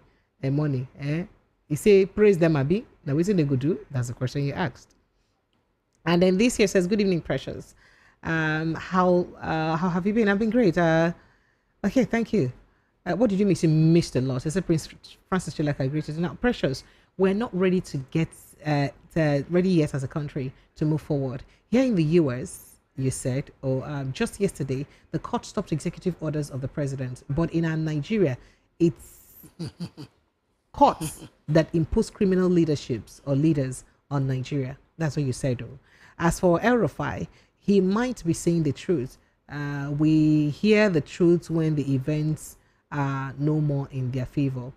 You say praise them, Abi. Now, what they go do? That's the question you asked. And then this here says, "Good evening, Precious. How have you been? I've been great. Okay, thank you. What did you miss? You missed a lot." I said, Prince Francis Chilaka greeted. Now, Precious, we're not ready to get ready yet as a country to move forward. Here in the US, you said, just yesterday, the court stopped executive orders of the president. But in our Nigeria, it's courts that impose criminal leaderships or leaders on Nigeria. That's what you said, though. As for El Rufai, he might be saying the truth. We hear the truth when the events are no more in their favor.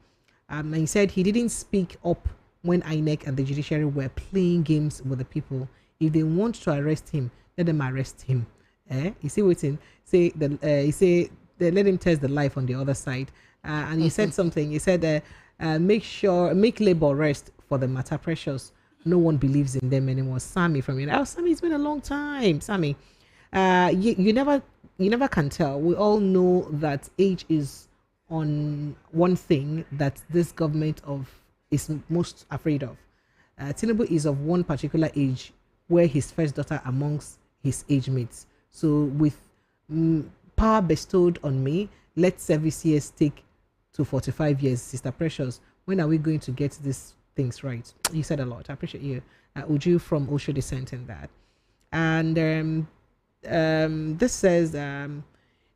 And he said he didn't speak up when INEC and the judiciary were playing games with the people. If they want to arrest him, let them arrest him. You see what he say? They let him test the life on the other side. And he said something. He said, make labor rest for the matter, Precious. No one believes in them anymore. Sammy from Sammy, it's been a long time. Sammy, you never can tell. We all know that age is on one thing that this government is most afraid of. Tinubu is of one particular age, where his first daughter amongst his age mates. So with power bestowed on me, let service years take to 45 years, Sister Precious. When are we going to get these things right? You said a lot. I appreciate you. Uju from Osho Dissent in that. And this says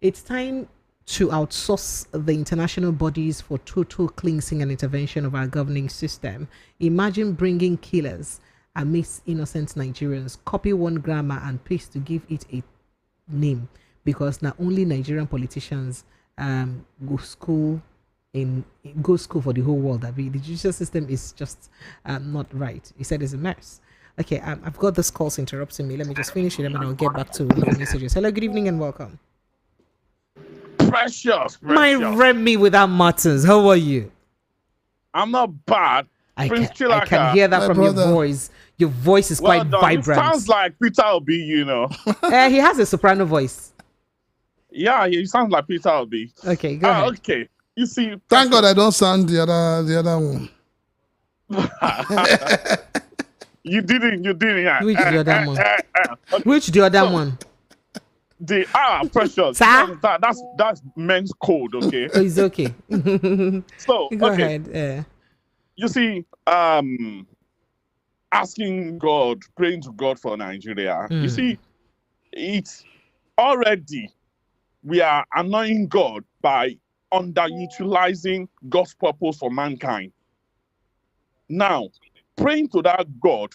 it's time to outsource the international bodies for total cleansing and intervention of our governing system. Imagine bringing killers amidst innocent Nigerians, copy one grammar and paste to give it a name. because not only Nigerian politicians go school for the whole world. I mean, the judicial system is just not right. He said it's a mess. Okay, I've got this calls interrupting me. Let me just finish it and then I'll get back to the messages. Hello, good evening and welcome. Precious. My Remy without Martins, how are you? I'm not bad. I can hear that from your voice. Your voice is quite vibrant. It sounds like Peter Obi, you know. He has a soprano voice. Yeah, he sounds like Peter Obi. Okay, go ahead. Okay, you see. Thank God I don't sound the other one. You didn't. Yeah. Which the other one? Okay. Which the other one? The Precious. Sir? That's men's code, okay? Oh, it's okay. So go ahead. You see, asking God, praying to God for Nigeria. You see, it's already we are annoying God by underutilizing God's purpose for mankind. Now, praying to that God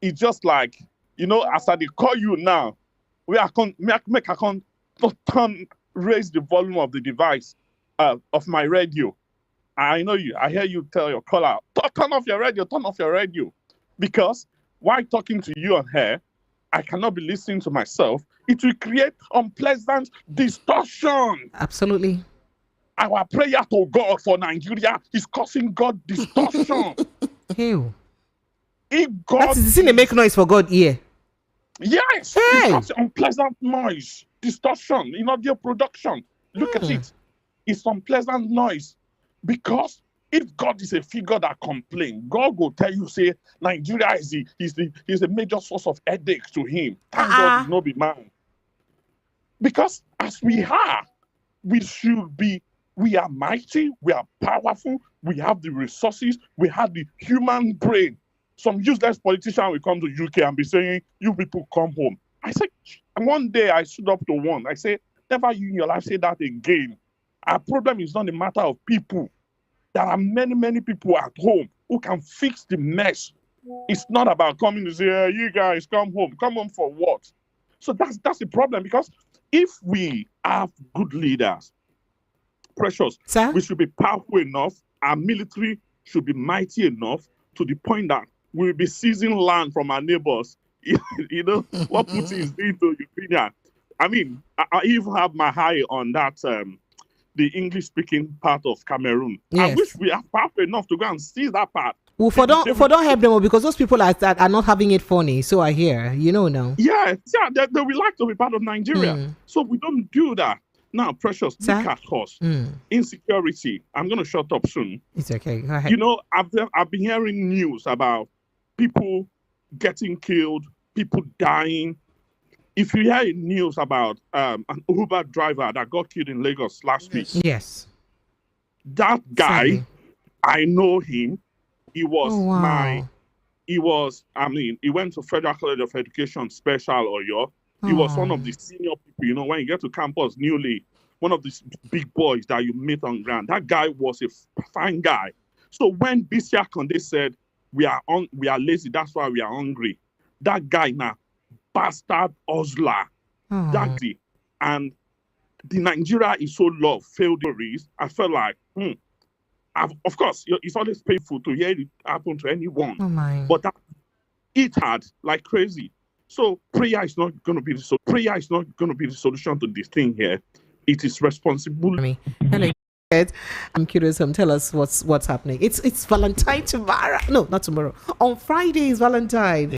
is just like, as I call you now, we are raise the volume of the device of my radio. I know you. I hear you tell your caller, turn off your radio. Because while talking to you on here, I cannot be listening to myself. It will create unpleasant distortion. Absolutely. Our prayer to God for Nigeria is causing God distortion. Ew. If God that is the thing they make noise for God ear. Yes. Hey. It's unpleasant noise, distortion in audio production. Look at it. It's unpleasant noise. Because if God is a figure that complains, God will tell you, say, Nigeria is a major source of headache to him. Thank God he's not be man. Because as we are mighty, we are powerful, we have the resources, we have the human brain. Some useless politician will come to UK and be saying, you people come home. I said, one day I stood up to one. I said, never you in your life say that again. Our problem is not a matter of people. There are many, many people at home who can fix the mess. It's not about coming to say, hey, you guys come home. Come home for what? So that's the problem, because if we have good leaders, Precious, Sir? we should be powerful enough. Our military should be mighty enough to the point that we will be seizing land from our neighbors. You know what Putin is doing to Ukraine. I mean, I even have my eye on that, the English-speaking part of Cameroon. Yes. I wish we are powerful enough to go and seize that part. Well, for don't help them, because those people are not having it funny. So I hear, now. Yeah, they will like to be part of Nigeria. So we don't do that. Now, Precious, Sir? look at us. Insecurity. I'm going to shut up soon. It's okay. Go ahead. I've been hearing news about people getting killed, people dying. If you hear news about an Uber driver that got killed in Lagos last week. Yes. That guy, Sadly. I know him. He was he went to Federal College of Education, Special Oyo. He was one of the senior people, when you get to campus newly, one of these big boys that you meet on ground. That guy was a fine guy. So when Bisia Konde said, we are lazy, that's why we are hungry. That guy now, bastard hustler. And the Nigeria is so loved, failed stories. I felt like, of course, it's always painful to hear it happen to anyone. Oh my. But it had like crazy. So prayer is not going to be the solution to this thing here. It is responsible. Hello. I'm curious. Tell us what's happening. It's Valentine tomorrow. No, not tomorrow. On Friday is Valentine.